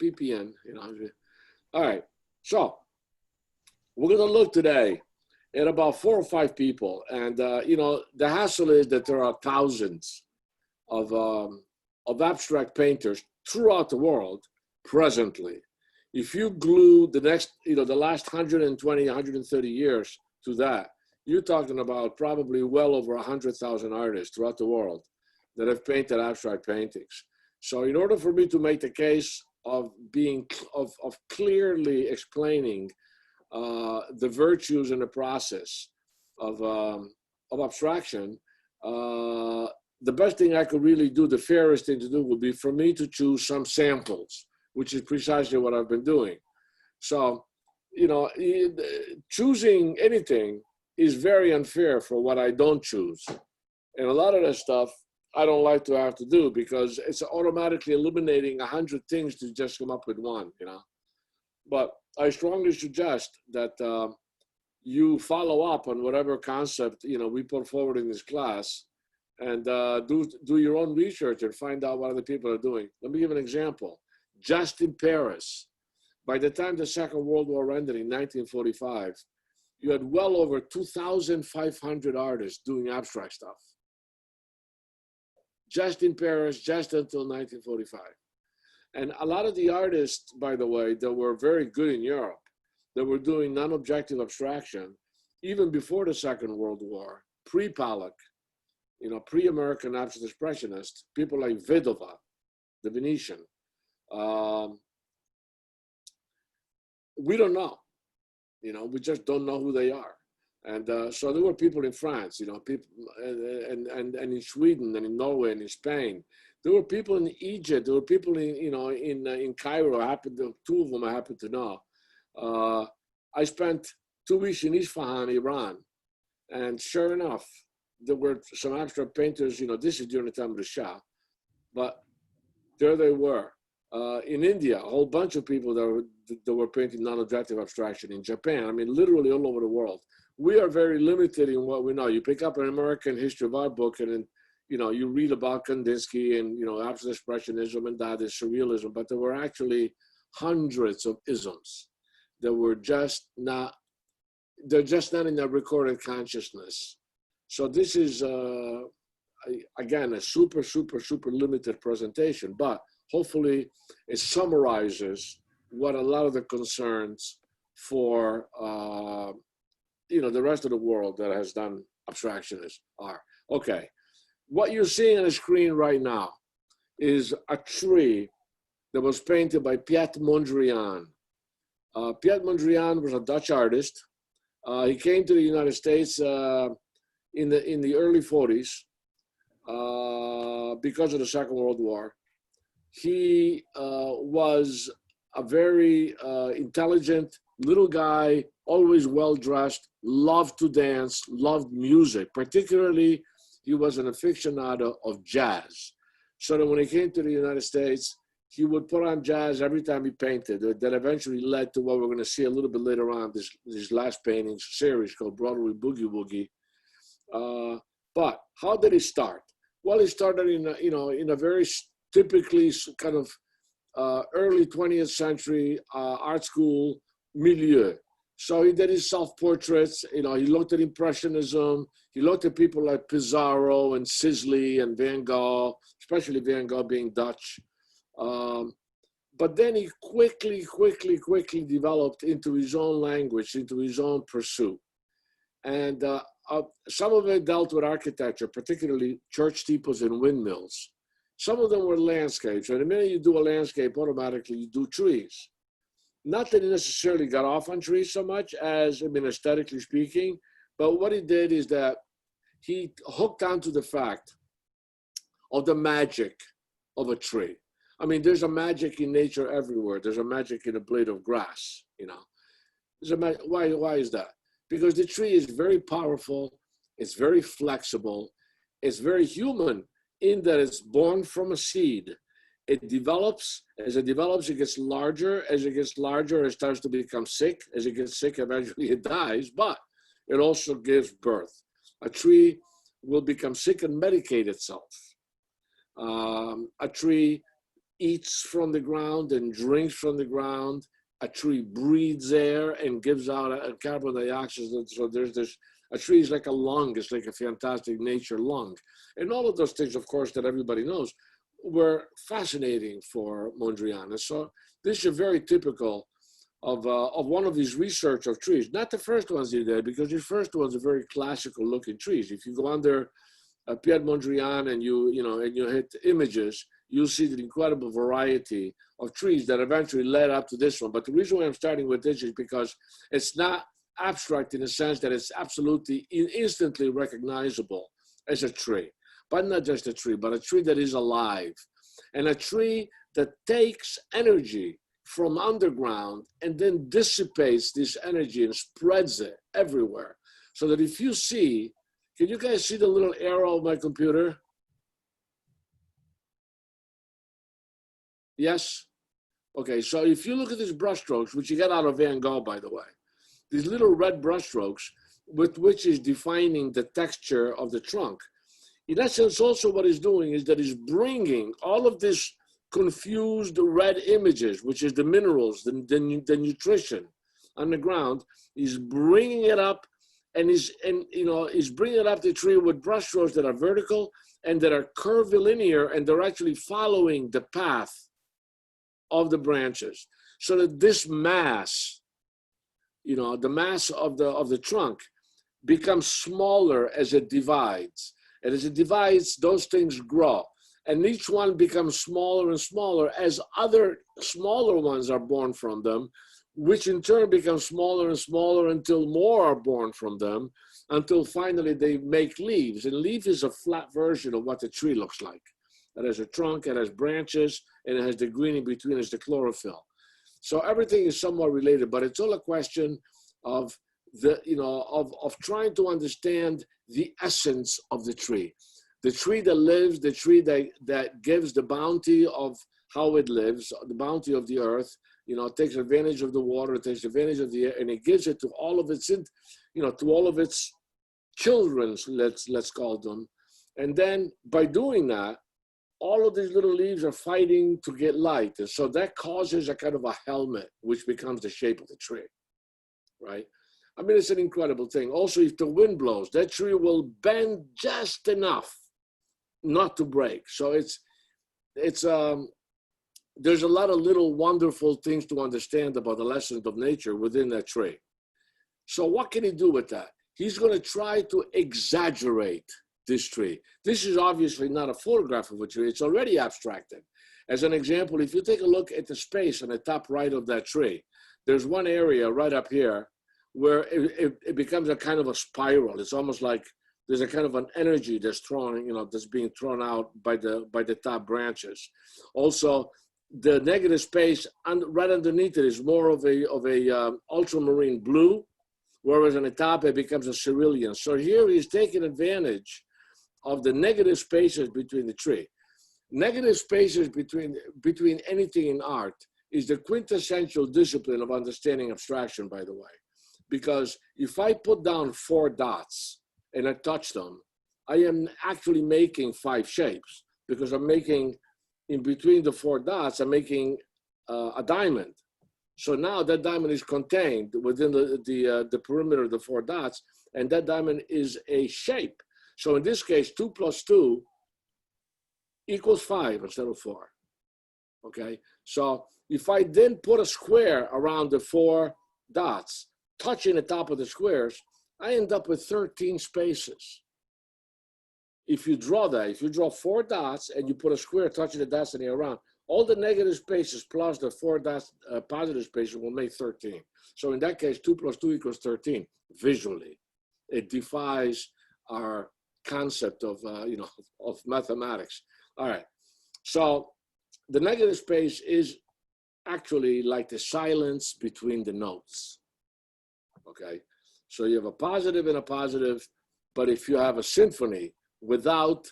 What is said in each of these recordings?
ppn, All right, so we're going to look today at about 4 or 5 people, and the hassle is that there are thousands of abstract painters throughout the world presently. If you glue the last 120, 130 years to that, you're talking about probably well over 100,000 artists throughout the world that have painted abstract paintings. So in order for me to make the case of clearly explaining the virtues and the process of abstraction, the best thing I could really do, the fairest thing to do, would be for me to choose some samples, which is precisely what I've been doing. So, choosing anything is very unfair for what I don't choose. And a lot of that stuff I don't like to have to do because it's automatically eliminating 100 things to just come up with one, But I strongly suggest that you follow up on whatever concept, we put forward in this class, and do your own research and find out what other people are doing. Let me give an example. Just in Paris, by the time the Second World War ended in 1945, you had well over 2,500 artists doing abstract stuff. Just in Paris, just until 1945. And a lot of the artists, by the way, that were very good in Europe, that were doing non-objective abstraction, even before the Second World War, pre-Pollock, pre-American abstract expressionists, people like Vedova, the Venetian. We don't know, we just don't know who they are. And so there were people in France, people, and in Sweden and in Norway and in Spain. There were people in Egypt. There were people in Cairo. Two of them I happen to know. I spent 2 weeks in Isfahan, Iran, and sure enough, there were some abstract painters. This is during the time of the Shah, but there they were. In India, a whole bunch of people that were painting non-objective abstraction. In Japan, I mean, literally all over the world. We are very limited in what we know. You pick up an American history of art book, and then you read about Kandinsky and abstract expressionism and that is surrealism, but there were actually hundreds of isms that were just not. They're just not in the recorded consciousness. So this is again a super limited presentation, but hopefully it summarizes what a lot of the concerns for the rest of the world that has done abstractionists are. Okay, what you're seeing on the screen right now is a tree that was painted by Piet Mondrian. Piet Mondrian was a Dutch artist. He came to the United States in the early 40s because of the Second World War. He was a very intelligent little guy, always well-dressed, loved to dance, loved music. Particularly, he was an aficionado of jazz. So that when he came to the United States, he would put on jazz every time he painted. That eventually led to what we're going to see a little bit later on, this last painting series called Broadway Boogie Woogie. But how did he start? Well, he started in a very typically kind of early 20th century art school milieu. So he did his self-portraits, he looked at Impressionism, he looked at people like Pissarro and Sisley and Van Gogh, especially Van Gogh being Dutch. But then he quickly developed into his own language, into his own pursuit. And some of it dealt with architecture, particularly church steeples and windmills. Some of them were landscapes. And the minute you do a landscape, automatically you do trees. Not that he necessarily got off on trees so much as, aesthetically speaking, but what he did is that he hooked onto the fact of the magic of a tree. I mean, there's a magic in nature everywhere. There's a magic in a blade of grass, There's why is that? Because the tree is very powerful, it's very flexible, it's very human in that it's born from a seed. It develops, as it develops, it gets larger. As it gets larger, it starts to become sick. As it gets sick, eventually it dies, but it also gives birth. A tree will become sick and medicate itself. A tree eats from the ground and drinks from the ground. A tree breathes air and gives out a carbon dioxide. So there's this, a tree is like a lung. It's like a fantastic nature lung. And all of those things, of course, that everybody knows were fascinating for Mondrian. And so this is very typical of one of his research of trees. Not the first ones he did, because his first ones are very classical looking trees. If you go under Piet Mondrian and you hit images, you'll see the incredible variety of trees that eventually led up to this one. But the reason why I'm starting with this is because it's not abstract in the sense that it's absolutely instantly recognizable as a tree, but not just a tree, but a tree that is alive, and a tree that takes energy from underground and then dissipates this energy and spreads it everywhere. So that if you see, can you guys see the little arrow of my computer? Yes? Okay, so if you look at these brushstrokes, which you get out of Van Gogh, by the way, these little red brushstrokes with which is defining the texture of the trunk. In essence, also what he's doing is that he's bringing all of this confused red images, which is the minerals, the nutrition on the ground. He's bringing it up, and he's bringing it up the tree with brushstrokes that are vertical and that are curvilinear, and they're actually following the path of the branches, so that this mass, the mass of the trunk becomes smaller as it divides. And as it divides, those things grow. And each one becomes smaller and smaller as other smaller ones are born from them, which in turn become smaller and smaller until more are born from them, until finally they make leaves. And leaf is a flat version of what the tree looks like. It has a trunk, it has branches, and it has the green in between as the chlorophyll. So everything is somewhat related, but it's all a question of trying to understand the essence of the tree that lives, the tree that gives the bounty of how it lives, the bounty of the earth, takes advantage of the water, takes advantage of the air, and it gives it to all of its, to all of its children, let's call them. And then by doing that, all of these little leaves are fighting to get light. And so that causes a kind of a helmet, which becomes the shape of the tree, right? I mean, it's an incredible thing. Also, if the wind blows, that tree will bend just enough not to break. So there's a lot of little wonderful things to understand about the lessons of nature within that tree. So what can he do with that? He's going to try to exaggerate this tree. This is obviously not a photograph of a tree. It's already abstracted. As an example, if you take a look at the space on the top right of that tree, there's one area right up here where it becomes a kind of a spiral. It's almost like there's a kind of an energy that's that's being thrown out by the top branches. Also, the negative space right underneath it is more of a ultramarine blue, whereas on the top it becomes a cerulean. So here he's taking advantage of the negative spaces between the tree. Negative spaces between anything in art is the quintessential discipline of understanding abstraction, by the way. Because if I put down 4 dots and I touch them, I am actually making 5 shapes, because I'm making, in between the 4 dots, I'm making a diamond. So now that diamond is contained within the perimeter of the 4 dots, and that diamond is a shape. So in this case, 2 plus 2 equals 5 instead of 4, okay? So if I then put a square around the 4 dots, touching the top of the squares, I end up with 13 spaces. If you draw 4 dots and you put a square touching the dots in the around, all the negative spaces plus the 4 dots, positive spaces will make 13. So in that case, 2 plus 2 equals 13 visually. It defies our concept of mathematics. All right. So the negative space is actually like the silence between the notes. Okay. So you have a positive and a positive, but if you have a symphony without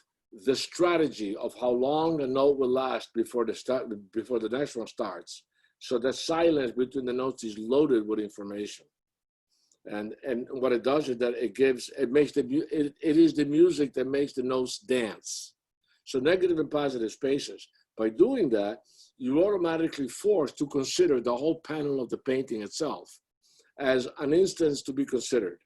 the strategy of how long a note will last before the next one starts, so that silence between the notes is loaded with information. And what it does is that it is the music that makes the notes dance. So negative and positive spaces By doing that, you're automatically forced to consider the whole panel of the painting itself as an instance to be considered.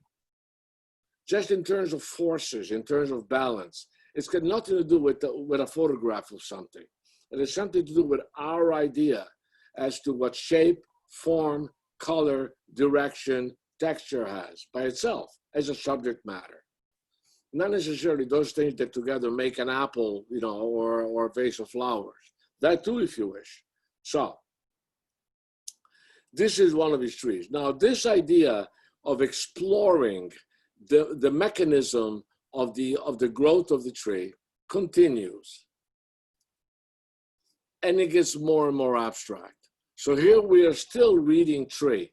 Just in terms of forces, in terms of balance, it's got nothing to do with a photograph of something. It has something to do with our idea as to what shape, form, color, direction, texture has by itself as a subject matter. Not necessarily those things that together make an apple, or a vase of flowers. That too, if you wish. So, this is one of his trees. Now, this idea of exploring the mechanism of the growth of the tree continues. And it gets more and more abstract. So here we are still reading tree,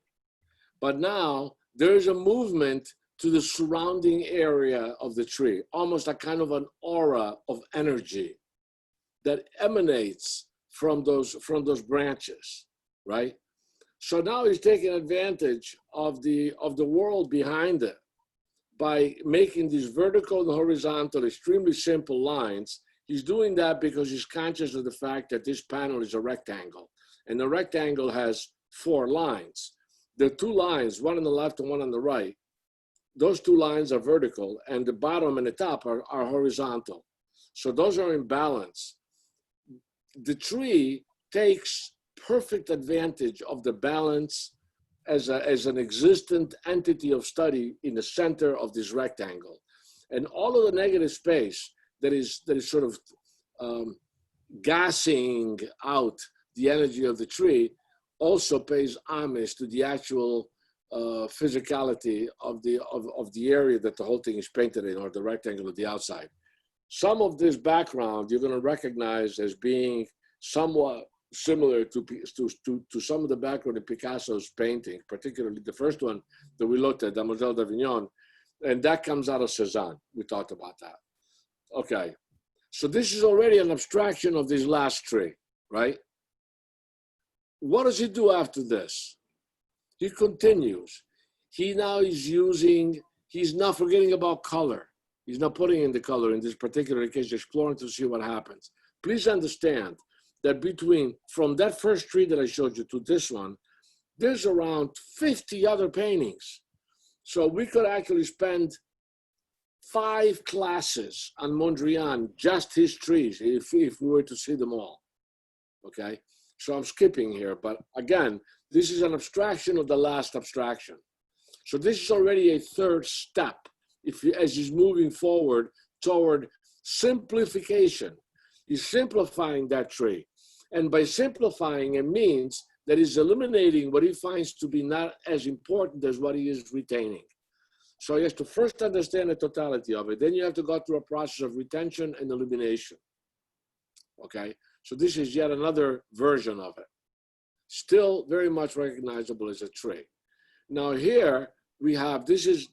but now there's a movement to the surrounding area of the tree, almost a kind of an aura of energy that emanates from those branches, right? So now he's taking advantage of the world behind it by making these vertical and horizontal, extremely simple lines. He's doing that because he's conscious of the fact that this panel is a rectangle, and the rectangle has 4 lines. There are 2 lines, one on the left and one on the right. Those 2 lines are vertical, and the bottom and the top are horizontal. So those are in balance. The tree takes perfect advantage of the balance as an existent entity of study in the center of this rectangle. And all of the negative space that is sort of gassing out the energy of the tree also pays homage to the actual physicality of the area that the whole thing is painted in, or the rectangle of the outside. Some of this background you're going to recognize as being somewhat similar to some of the background in Picasso's painting, particularly the first one that we looked at, Demoiselle d'Avignon, and that comes out of Cézanne. We talked about that. Okay, so this is already an abstraction of this last tree, right? What does he do after this? He continues. He now is using, he's not forgetting about color. He's not putting in the color in this particular case, exploring to see what happens. Please understand that from that first tree that I showed you to this one, there's around 50 other paintings. So we could actually spend 5 classes on Mondrian, just his trees, if we were to see them all, okay? So I'm skipping here, but again, this is an abstraction of the last abstraction. So this is already a 3rd step as he's moving forward toward simplification. He's simplifying that tree. And by simplifying, it means that he's eliminating what he finds to be not as important as what he is retaining. So he has to first understand the totality of it. Then you have to go through a process of retention and elimination. Okay? So this is yet another version of it. Still very much recognizable as a tree. Now here we have, this is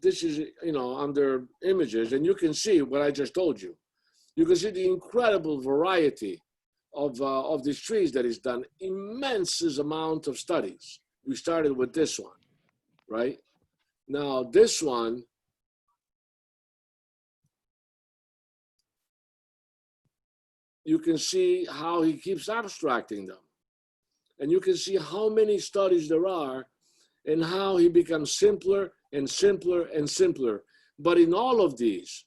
under images, and you can see what I just told you. You can see the incredible variety of these trees that is done. Immense amount of studies. We started with this one, right? Now this one, you can see how he keeps abstracting them. And you can see how many studies there are and how he becomes simpler and simpler and simpler. But in all of these,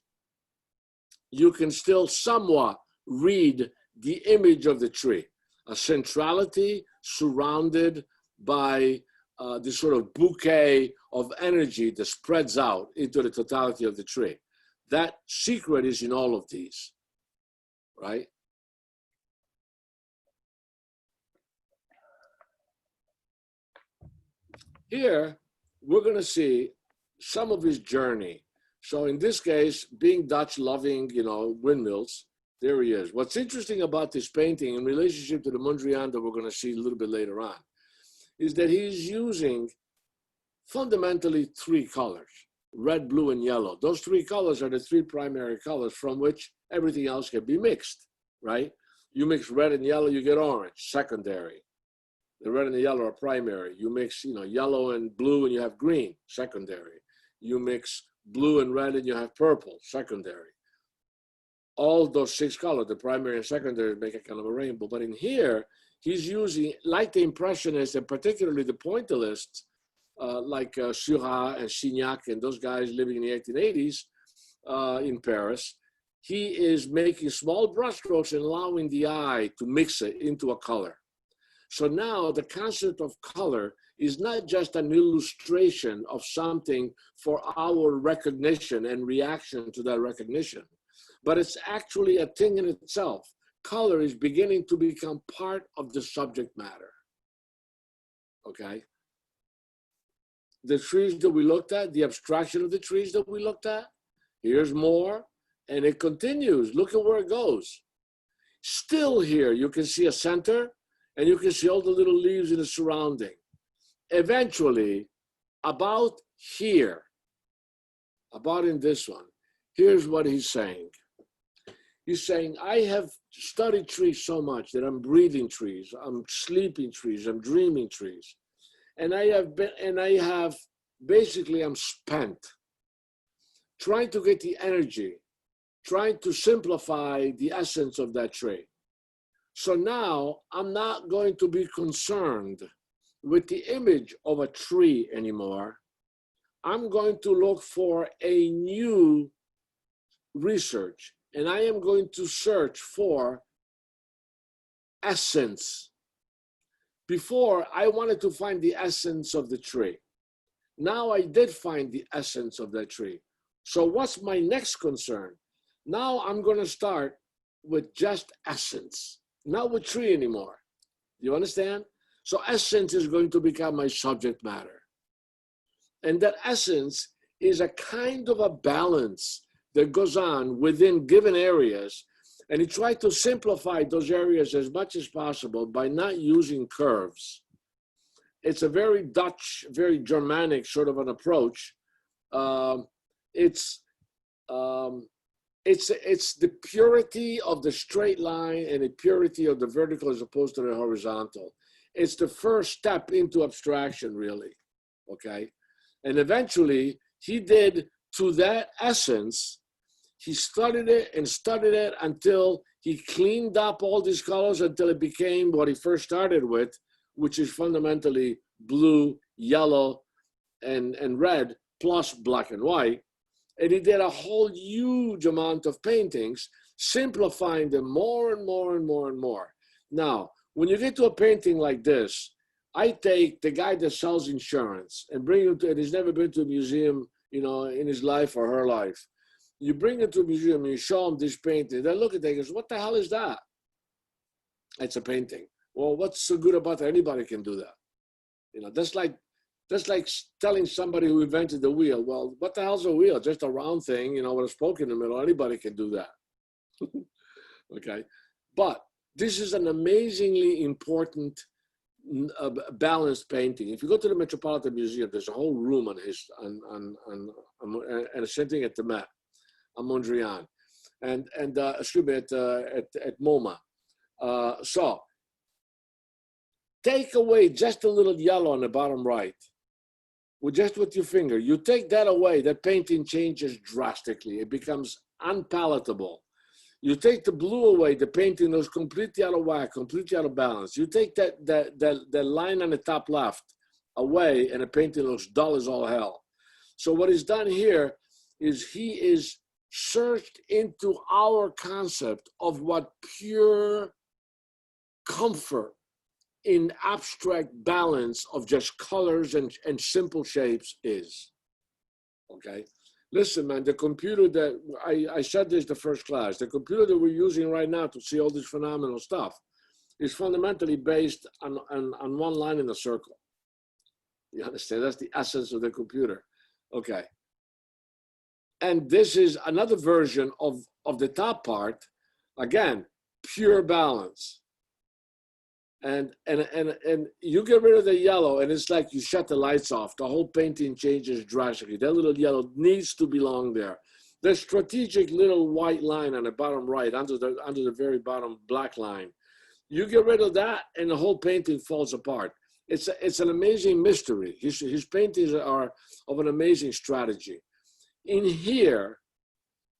you can still somewhat read the image of the tree, a centrality surrounded by this sort of bouquet of energy that spreads out into the totality of the tree. That secret is in all of these, right? Here, we're going to see some of his journey. So in this case, being Dutch, loving, windmills, there he is. What's interesting about this painting in relationship to the Mondrian that we're going to see a little bit later on is that he's using fundamentally 3 colors, red, blue, and yellow. Those 3 colors are the 3 primary colors from which everything else can be mixed, right? You mix red and yellow, you get orange, secondary. The red and the yellow are primary. You mix, yellow and blue and you have green, secondary. You mix blue and red and you have purple, secondary. all those 6 colors, the primary and secondary, make a kind of a rainbow. But in here, he's using, like the Impressionists and particularly the Pointillists, like Seurat and Signac and those guys living in the 1880s in Paris, he is making small brushstrokes and allowing the eye to mix it into a color. So now the concept of color is not just an illustration of something for our recognition and reaction to that recognition, but it's actually a thing in itself. Color is beginning to become part of the subject matter, okay? The trees that we looked at, the abstraction of the trees that we looked at, here's more, and it continues. Look at where it goes. Still here, you can see a center, and you can see all the little leaves in the surrounding. Eventually, about here, about in this one, here's what he's saying. He's saying, I have studied trees so much that I'm breathing trees, I'm sleeping trees, I'm dreaming trees. And basically I'm spent trying to get the energy, trying to simplify the essence of that tree. So now I'm not going to be concerned with the image of a tree anymore. I'm going to look for a new research, and I am going to search for essence. Before, I wanted to find the essence of the tree. Now I did find the essence of that tree. So what's my next concern? Now I'm going to start with just essence, not with tree anymore. You understand? So essence is going to become my subject matter. And that essence is a kind of a balance that goes on within given areas. And he tried to simplify those areas as much as possible by not using curves. It's a very Dutch, very Germanic sort of an approach. It's the purity of the straight line and the purity of the vertical as opposed to the horizontal. It's the first step into abstraction, really, okay? And eventually, he did to that essence, he studied it until he cleaned up all these colors until it became what he first started with, which is fundamentally blue, yellow, and red, plus black and white. And he did a whole huge amount of paintings, simplifying them more and more and more and more. Now, when you get to a painting like this, I take the guy that sells insurance and bring him to, and he's never been to a museum, you know, in his life or her life. You bring him to a museum and you show him this painting. They look at it and goes, what the hell is that? It's a painting. Well, what's so good about that? Anybody can do that. You know, that's like telling somebody who invented the wheel, well, what the hell's a wheel? Just a round thing, you know, with a spoke in the middle. Anybody can do that. Okay. But this is an amazingly important balanced painting. If you go to the Metropolitan Museum, there's a whole room on his, and same thing at the Met, on Mondrian, and excuse me, at MoMA. So take away just a little yellow on the bottom right, with your finger. You take that away, that painting changes drastically. It becomes unpalatable. You take the blue away, the painting is completely out of whack, completely out of balance. You take that line on the top left away, and the painting looks dull as all hell. So what he's done here is he is searched into our concept of what pure comfort in abstract balance of just colors and simple shapes is. Okay? Listen, man, the computer that, I said this the first class, the computer that we're using right now to see all this phenomenal stuff is fundamentally based on one line in a circle. You understand? That's the essence of the computer. Okay. And this is another version of the top part. Again, pure balance. And you get rid of the yellow, and it's like you shut the lights off. The whole painting changes drastically. That little yellow needs to belong there. The strategic little white line on the bottom right, under the very bottom black line, you get rid of that, and the whole painting falls apart. It's an amazing mystery. His paintings are of an amazing strategy. In here,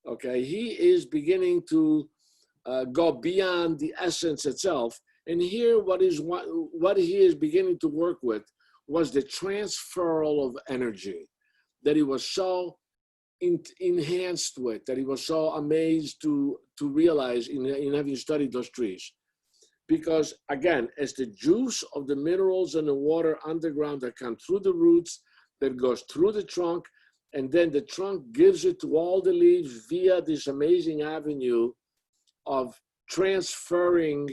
Okay, he is beginning to go beyond the essence itself. And here, what he is beginning to work with was the transferal of energy that he was so enhanced with, that he was so amazed to realize in having studied those trees. Because again, it's the juice of the minerals and the water underground that come through the roots, that goes through the trunk, and then the trunk gives it to all the leaves via this amazing avenue of transferring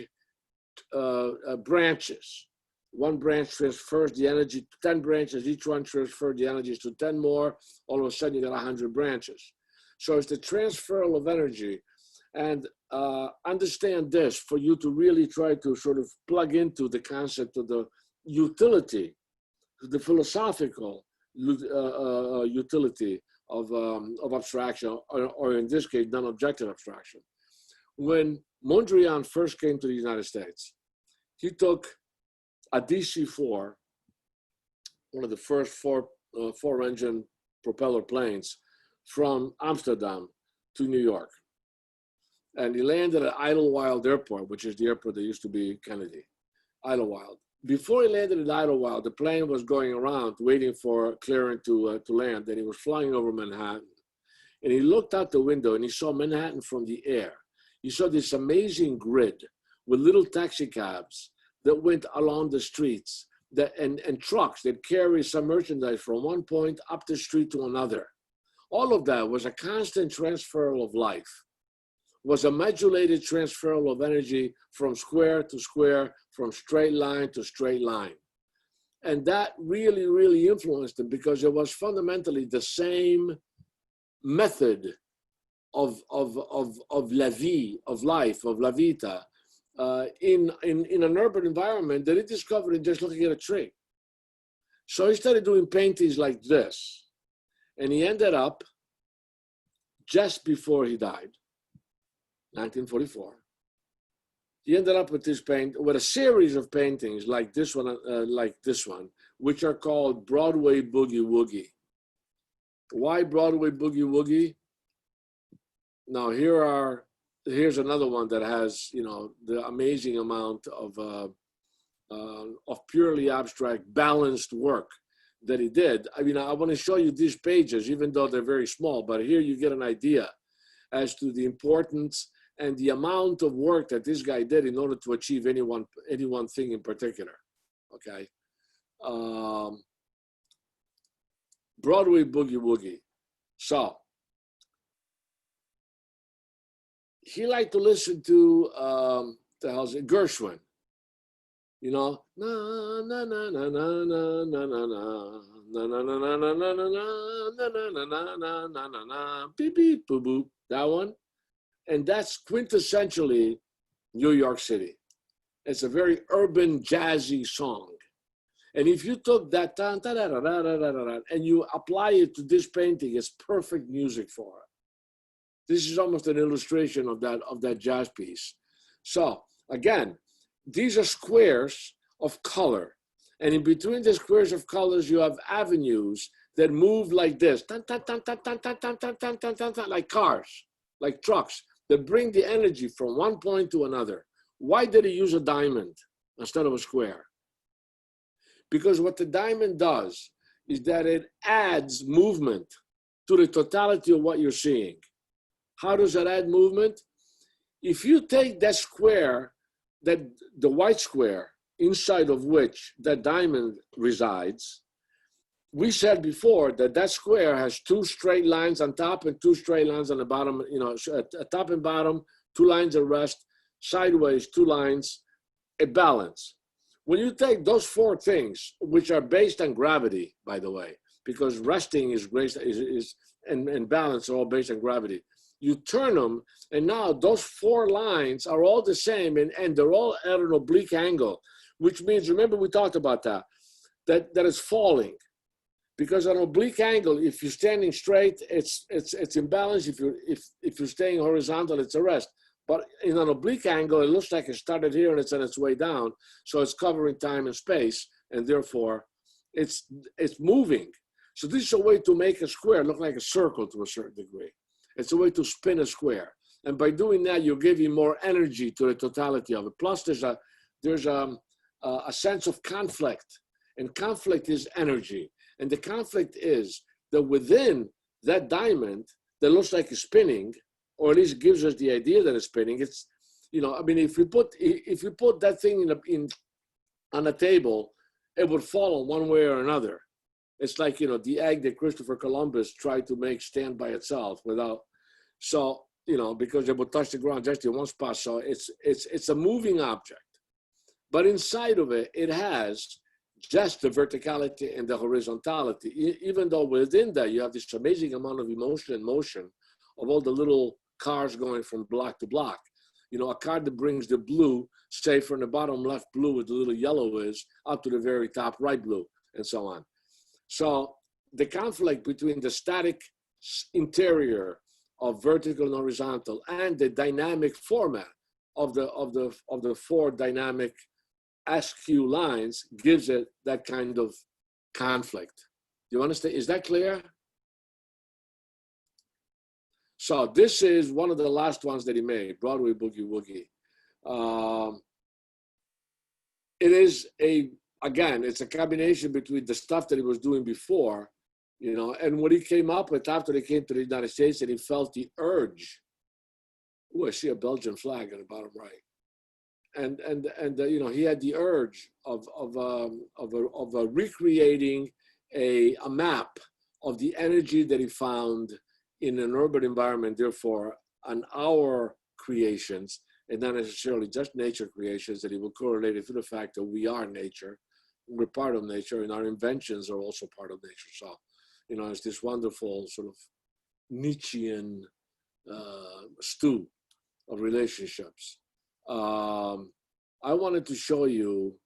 branches. One branch transfers the energy to 10 branches, each one transfers the energies to 10 more, all of a sudden you got 100 branches. So it's the transferal of energy. And understand this, for you to really try to sort of plug into the concept of the utility, the philosophical utility of abstraction, or in this case, non-objective abstraction. When Mondrian first came to the United States, he took a DC-4, one of the first four-engine propeller planes, from Amsterdam to New York. And he landed at Idlewild Airport, which is the airport that used to be Kennedy, Idlewild. Before he landed at Idlewild, the plane was going around waiting for clearance to land, and he was flying over Manhattan. And he looked out the window and he saw Manhattan from the air. He saw this amazing grid with little taxi cabs that went along the streets, and trucks that carry some merchandise from one point up the street to another. All of that was a constant transfer of life, was a modulated transfer of energy from square to square, from straight line to straight line. And that really, really influenced him, because it was fundamentally the same method of la vie, of life, of la vita, in an urban environment that he discovered in just looking at a tree. So he started doing paintings like this, and he ended up, just before he died, 1944, he ended up with with a series of paintings like this one, which are called Broadway Boogie Woogie. Why Broadway Boogie Woogie? Now here's another one that has, the amazing amount of purely abstract, balanced work that he did. I mean, I want to show you these pages, even though they're very small, but here you get an idea as to the importance and the amount of work that this guy did in order to achieve any one thing in particular. Okay. Broadway Boogie Woogie. So he liked to listen to the hell's it, Gershwin. Na na na na na na na na na na na na na na na na na na na na beep beep boo boo. That one. And that's quintessentially New York City. It's a very urban, jazzy song. And if you took that and you apply it to this painting, it's perfect music for it. This is almost an illustration of that jazz piece. So again, these are squares of color. And in between the squares of colors, you have avenues that move like this, like cars, like trucks, that bring the energy from one point to another. Why did he use a diamond instead of a square? Because what the diamond does is that it adds movement to the totality of what you're seeing. How does that add movement? If you take that square, the white square, inside of which that diamond resides, we said before that square has two straight lines on top and two straight lines on the bottom, at top and bottom, two lines of rest, sideways, two lines, a balance. When you take those four things, which are based on gravity, by the way, because resting and balance are all based on gravity, you turn them, and now those four lines are all the same, and they're all at an oblique angle, which means, remember we talked about that it's falling. Because an oblique angle, if you're standing straight, it's in balance. If you're staying horizontal, it's a rest. But in an oblique angle, it looks like it started here and it's on its way down. So it's covering time and space, and therefore it's moving. So this is a way to make a square look like a circle to a certain degree. It's a way to spin a square. And by doing that, you're giving more energy to the totality of it. Plus, there's a sense of conflict, and conflict is energy. And the conflict is that within that diamond that looks like it's spinning, or at least gives us the idea that it's spinning, it's, you know, I mean, if you put that thing on a table, it would fall in one way or another. It's like, you know, the egg that Christopher Columbus tried to make stand by itself without, so, you know, because it would touch the ground just in one spot. So it's a moving object. But inside of it, it has just the verticality and the horizontality, even though within that you have this amazing amount of emotion and motion of all the little cars going from block to block. You know, a car that brings the blue, say from the bottom left blue where the little yellow is, up to the very top right blue, and so on. So the conflict between the static interior of vertical and horizontal and the dynamic format of the four dynamic SQ lines gives it that kind of conflict. Do you understand? Is that clear? So this is one of the last ones that he made, Broadway Boogie Woogie. It is again, it's a combination between the stuff that he was doing before, you know, and what he came up with after he came to the United States, and he felt the urge. Oh, I see a Belgian flag on the bottom right. And you know, he had the urge of recreating a map of the energy that he found in an urban environment, therefore on our creations, and not necessarily just nature creations, that he will correlate it to the fact that we are nature, we're part of nature, and our inventions are also part of nature. So, you know, it's this wonderful sort of Nietzschean stew of relationships. I wanted to show you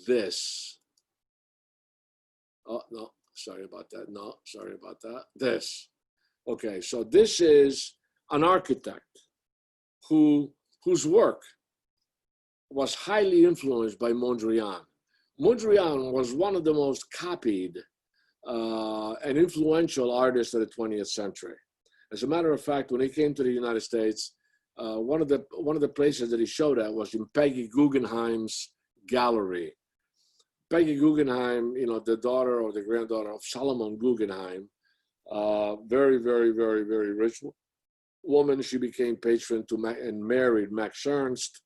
this. Oh, no, sorry about that. No, sorry about that. This. Okay, so this is an architect whose work was highly influenced by Mondrian. Mondrian was one of the most copied and influential artists of the 20th century. As a matter of fact, when he came to the United States, one of the places that he showed at was in Peggy Guggenheim's gallery. Peggy Guggenheim, you know, the daughter or the granddaughter of Solomon Guggenheim, very, very, very, very rich woman. She became patron to and married Max Ernst.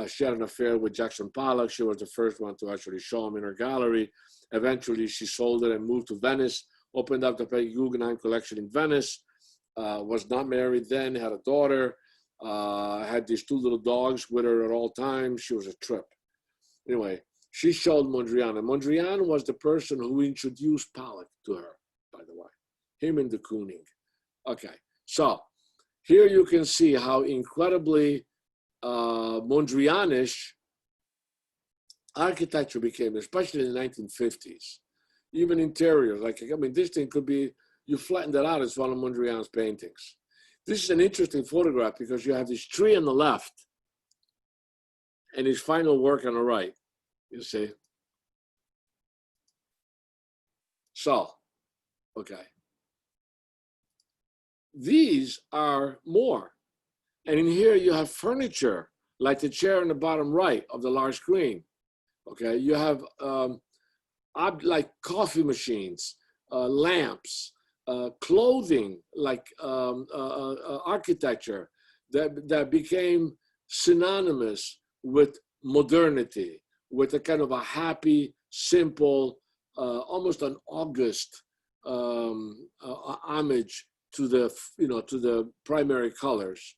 She had an affair with Jackson Pollock. She was the first one to actually show him in her gallery. Eventually, she sold it and moved to Venice, opened up the Peggy Guggenheim collection in Venice, was not married then, had a daughter, had these two little dogs with her at all times. She was a trip. Anyway, she showed Mondrian. And Mondrian was the person who introduced Pollock to her, by the way, him and de Kooning. Okay, so here you can see how incredibly Mondrianish architecture became, especially in the 1950s. Even interiors, like, I mean, this thing could be, you flattened it out, it's one of Mondrian's paintings. This is an interesting photograph because you have this tree on the left and his final work on the right, you see. So, okay. These are more. And in here you have furniture, like the chair on the bottom right of the large screen. Okay, you have like coffee machines, lamps, clothing, like architecture that became synonymous with modernity, with a kind of a happy, simple, almost an august homage to the, you know, to the primary colors.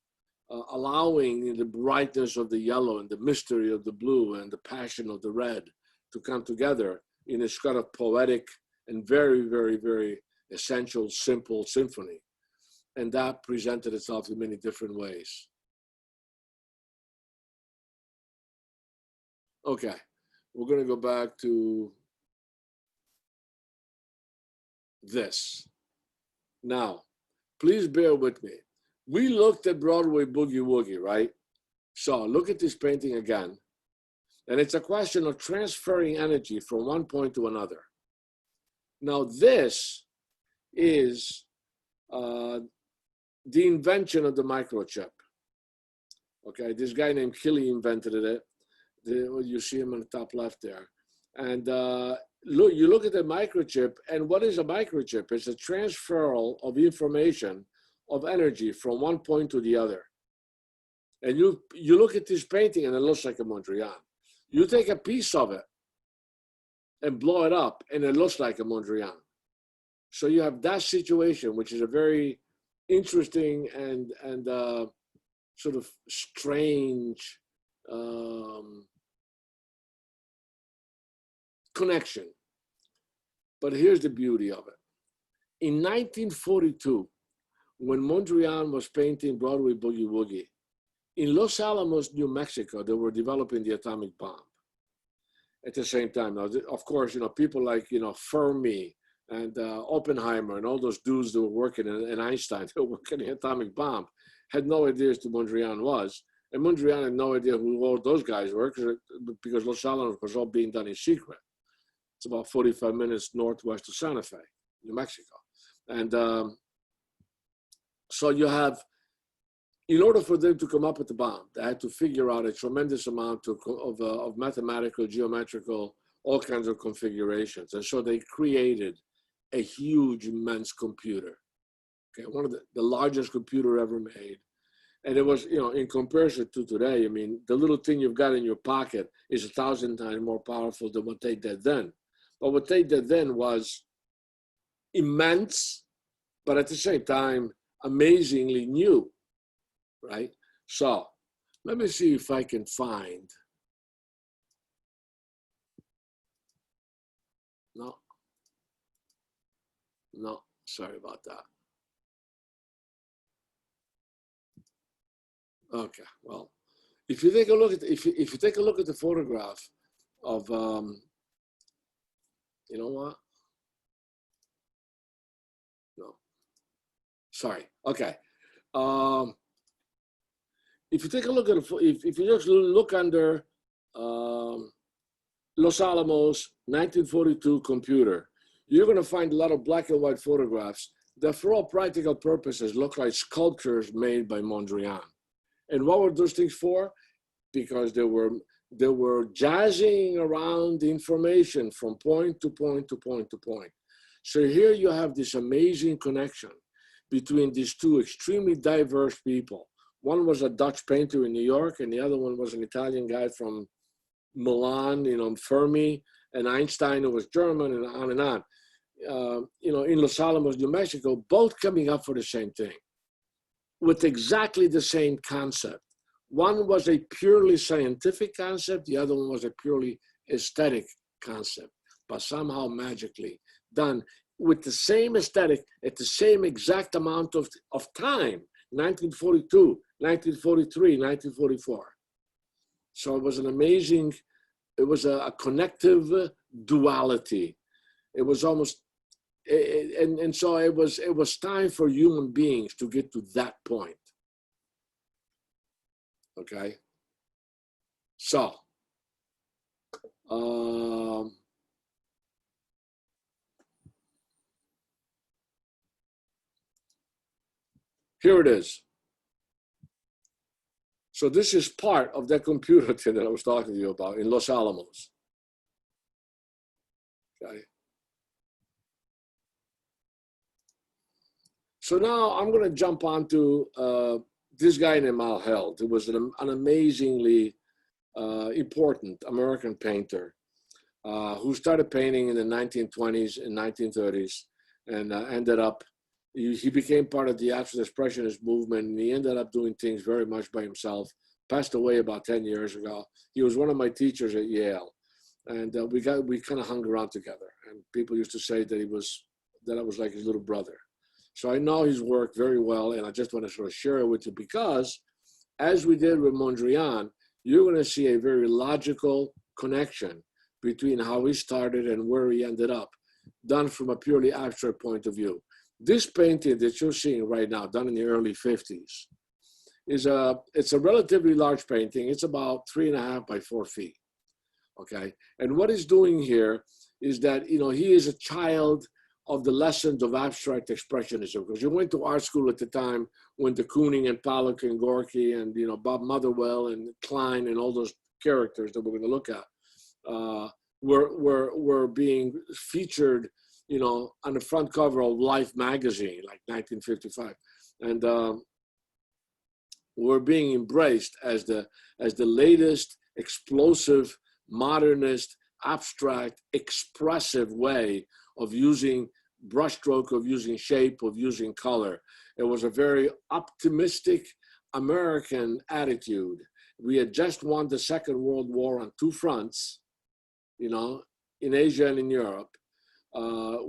Allowing the brightness of the yellow and the mystery of the blue and the passion of the red to come together in a kind of poetic and very, very, very essential, simple symphony. And that presented itself in many different ways. Okay, we're going to go back to this. Now, please bear with me. We looked at Broadway Boogie Woogie, right? So look at this painting again. And it's a question of transferring energy from one point to another. Now this is the invention of the microchip. Okay, this guy named Killy invented it. You see him on the top left there. And you look at the microchip, and what is a microchip? It's a transferal of information, of energy from one point to the other. And you look at this painting, and it looks like a Mondrian. You take a piece of it and blow it up, and it looks like a Mondrian. So you have that situation, which is a very interesting and sort of strange connection. But here's the beauty of it. In 1942, when Mondrian was painting Broadway Boogie Woogie, in Los Alamos, New Mexico, they were developing the atomic bomb. At the same time, now, of course, people like, Fermi and Oppenheimer and all those dudes that were working, and Einstein, that were working on the atomic bomb, had no idea as to who Mondrian was. And Mondrian had no idea who all those guys were, because Los Alamos was all being done in secret. It's about 45 minutes northwest of Santa Fe, New Mexico. And so you have, in order for them to come up with the bomb, they had to figure out a tremendous amount of mathematical, geometrical, all kinds of configurations. And so they created a huge, immense computer. Okay, one of the largest computer ever made. And it was, in comparison to today, I mean, the little thing you've got in your pocket is 1,000 times more powerful than what they did then. But what they did then was immense, but at the same time, amazingly new, right? So let me see if I can find. No, sorry about that. Okay, well, if you take a look at if you take a look at the photograph of you know what? No, sorry. Okay, if you take a look at if you just look under Los Alamos 1942 computer, you're going to find a lot of black and white photographs that, for all practical purposes, look like sculptures made by Mondrian. And what were those things for? Because they were jazzing around the information from point to point to point to point. So here you have this amazing connection between these two extremely diverse people. One was a Dutch painter in New York, and the other one was an Italian guy from Milan, Fermi, and Einstein, who was German, and on and on. In Los Alamos, New Mexico, both coming up for the same thing, with exactly the same concept. One was a purely scientific concept, the other one was a purely aesthetic concept, but somehow magically done with the same aesthetic at the same exact amount of time, 1942, 1943, 1944. So it was an amazing, it was a connective duality. It was almost, and so it was time for human beings to get to that point. Okay. So, here it is. So this is part of that computer thing that I was talking to you about in Los Alamos. Okay. So now I'm going to jump onto this guy named Al Held, who was an amazingly important American painter who started painting in the 1920s and 1930s and ended up, he became part of the Abstract Expressionist movement, and he ended up doing things very much by himself. Passed away about 10 years ago. He was one of my teachers at Yale, and we kind of hung around together. And people used to say that I was like his little brother. So I know his work very well, and I just want to sort of share it with you because, as we did with Mondrian, you're going to see a very logical connection between how he started and where he ended up, done from a purely abstract point of view. This painting that you're seeing right now, done in the early 50s, it's a relatively large painting. It's about 3.5 by 4 feet. Okay, and what he's doing here is that he is a child of the lessons of abstract expressionism, because you went to art school at the time when de Kooning and Pollock and Gorky and Bob Motherwell and Klein and all those characters that we're going to look at were being featured, on the front cover of Life magazine, like 1955, and were being embraced as the latest explosive, modernist, abstract, expressive way of using brushstroke, of using shape, of using color. It was a very optimistic American attitude. We had just won the Second World War on two fronts, in Asia and in Europe.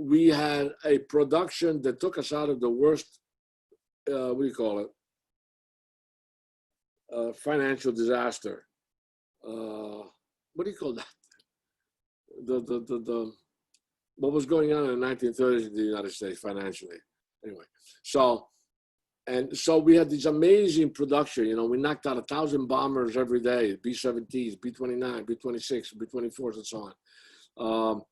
We had a production that took us out of the worst, financial disaster. What do you call that? What was going on in the 1930s in the United States financially. Anyway, so we had this amazing production. We knocked out 1,000 bombers every day, B-17s, B-29, B-26, B-24s, and so on.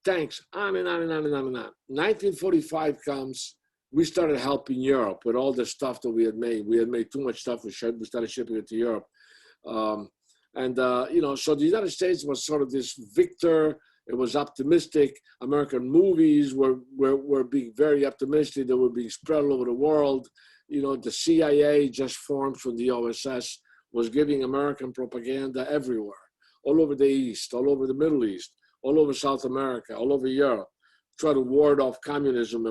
Tanks, on and on and on and on and on. 1945 comes. We started helping Europe with all the stuff that we had made. We had made too much stuff. We started shipping it to Europe. So the United States was sort of this victor. It was optimistic. American movies were being very optimistic. They were being spread all over the world. The CIA, just formed from the OSS, was giving American propaganda everywhere, all over the East, all over the Middle East, all over South America, all over Europe, try to ward off communism.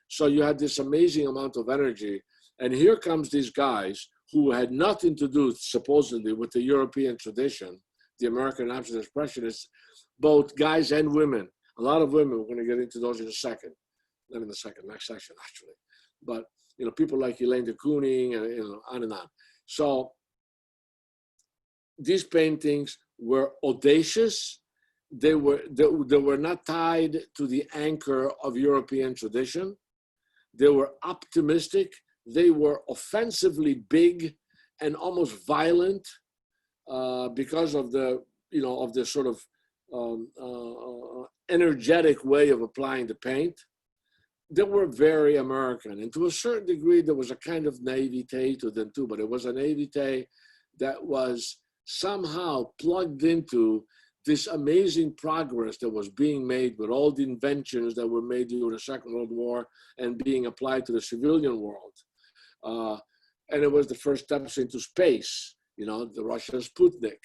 So you had this amazing amount of energy. And here comes these guys who had nothing to do, supposedly, with the European tradition, the American abstract expressionists, both guys and women. A lot of women, we're going to get into those in a second. Not in a second, next section, actually. But, people like Elaine de Kooning and, on and on. So these paintings were audacious. They were not tied to the anchor of European tradition. They were optimistic. They were offensively big and almost violent because of the sort of energetic way of applying the paint. They were very American, and to a certain degree, there was a kind of naivete to them too. But it was a naivete that was somehow plugged into this amazing progress that was being made with all the inventions that were made during the Second World War and being applied to the civilian world. And it was the first steps into space, the Russian Sputnik,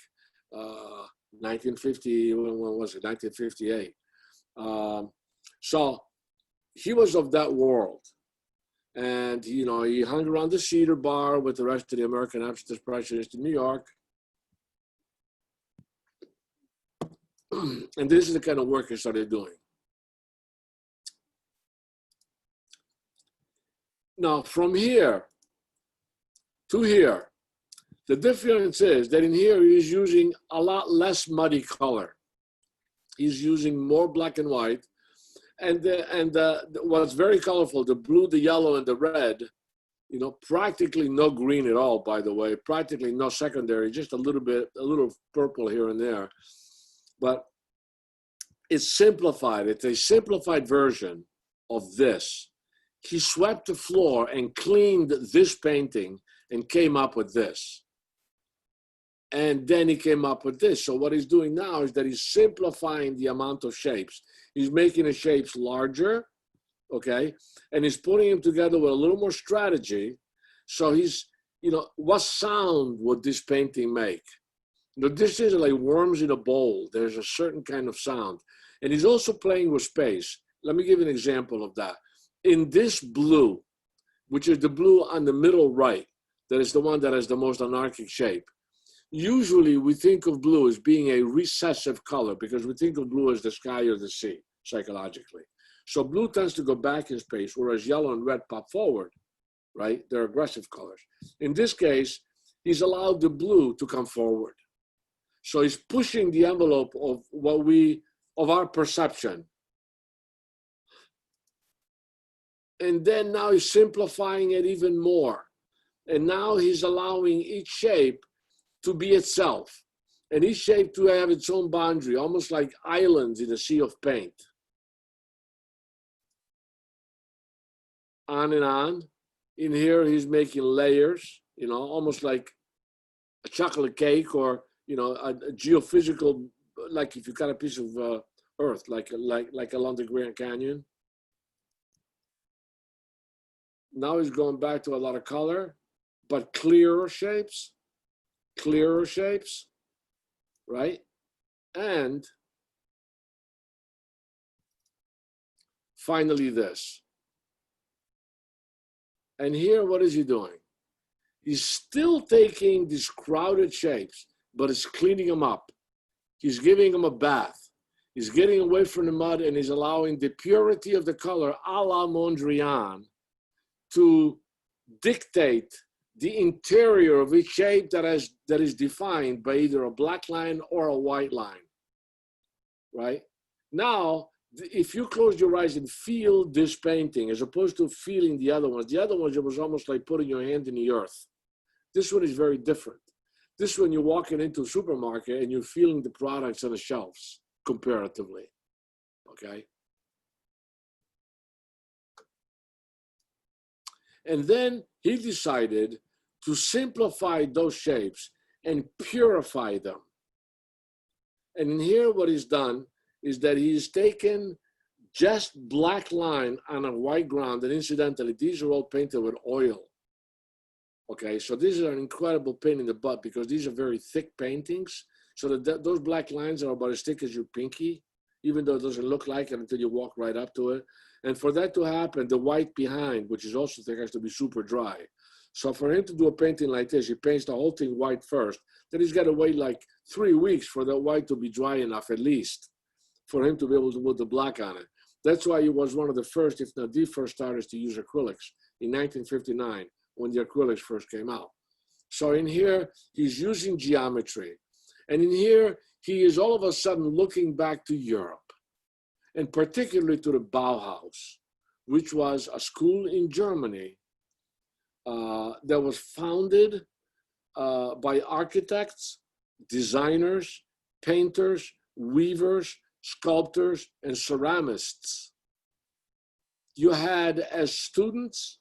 1950, when was it, 1958. So he was of that world. And, he hung around the Cedar Bar with the rest of the American abstract expressionists in New York. And this is the kind of work he started doing. Now, from here to here, the difference is that in here he's using a lot less muddy color. He's using more black and white. And what's very colorful, the blue, the yellow, and the red, practically no green at all, by the way, practically no secondary, just a little purple here and there. But it's simplified. It's a simplified version of this. He swept the floor and cleaned this painting and came up with this. And then he came up with this. So what he's doing now is that he's simplifying the amount of shapes. He's making the shapes larger, okay? And he's putting them together with a little more strategy. So he's, what sound would this painting make? This is like worms in a bowl. There's a certain kind of sound. And he's also playing with space. Let me give you an example of that. In this blue, which is the blue on the middle right, that is the one that has the most anarchic shape. Usually we think of blue as being a recessive color because we think of blue as the sky or the sea, psychologically. So blue tends to go back in space, whereas yellow and red pop forward, right? They're aggressive colors. In this case, he's allowed the blue to come forward. So he's pushing the envelope of of our perception. And then now he's simplifying it even more. And now he's allowing each shape to be itself. And each shape to have its own boundary, almost like islands in a sea of paint. on and on. In here, he's making layers, almost like a chocolate cake, or a geophysical, like if you got a piece of earth, like along the Grand Canyon. Now he's going back to a lot of color, but clearer shapes, right? And finally this. And here, what is he doing? He's still taking these crowded shapes, but he's cleaning them up. He's giving them a bath. He's getting away from the mud, and he's allowing the purity of the color, a la Mondrian, to dictate the interior of each shape that is defined by either a black line or a white line, right? Now, if you close your eyes and feel this painting, as opposed to feeling the other ones, it was almost like putting your hand in the earth. This one is very different. This one, you're walking into a supermarket and you're feeling the products on the shelves comparatively, okay? And then he decided to simplify those shapes and purify them. And in here, what he's done is that he's taken just black line on a white ground, and incidentally, these are all painted with oil. Okay, so these are an incredible pain in the butt because these are very thick paintings. So those black lines are about as thick as your pinky, even though it doesn't look like it until you walk right up to it. And for that to happen, the white behind, which is also thick, has to be super dry. So for him to do a painting like this, he paints the whole thing white first. Then he's got to wait like 3 weeks for the white to be dry enough, at least, for him to be able to put the black on it. That's why he was one of the first, if not the first artist to use acrylics in 1959, when the acrylics first came out. So in here, he's using geometry. And in here, he is all of a sudden looking back to Europe, and particularly to the Bauhaus, which was a school in Germany that was founded by architects, designers, painters, weavers, sculptors, and ceramists. You had, as students,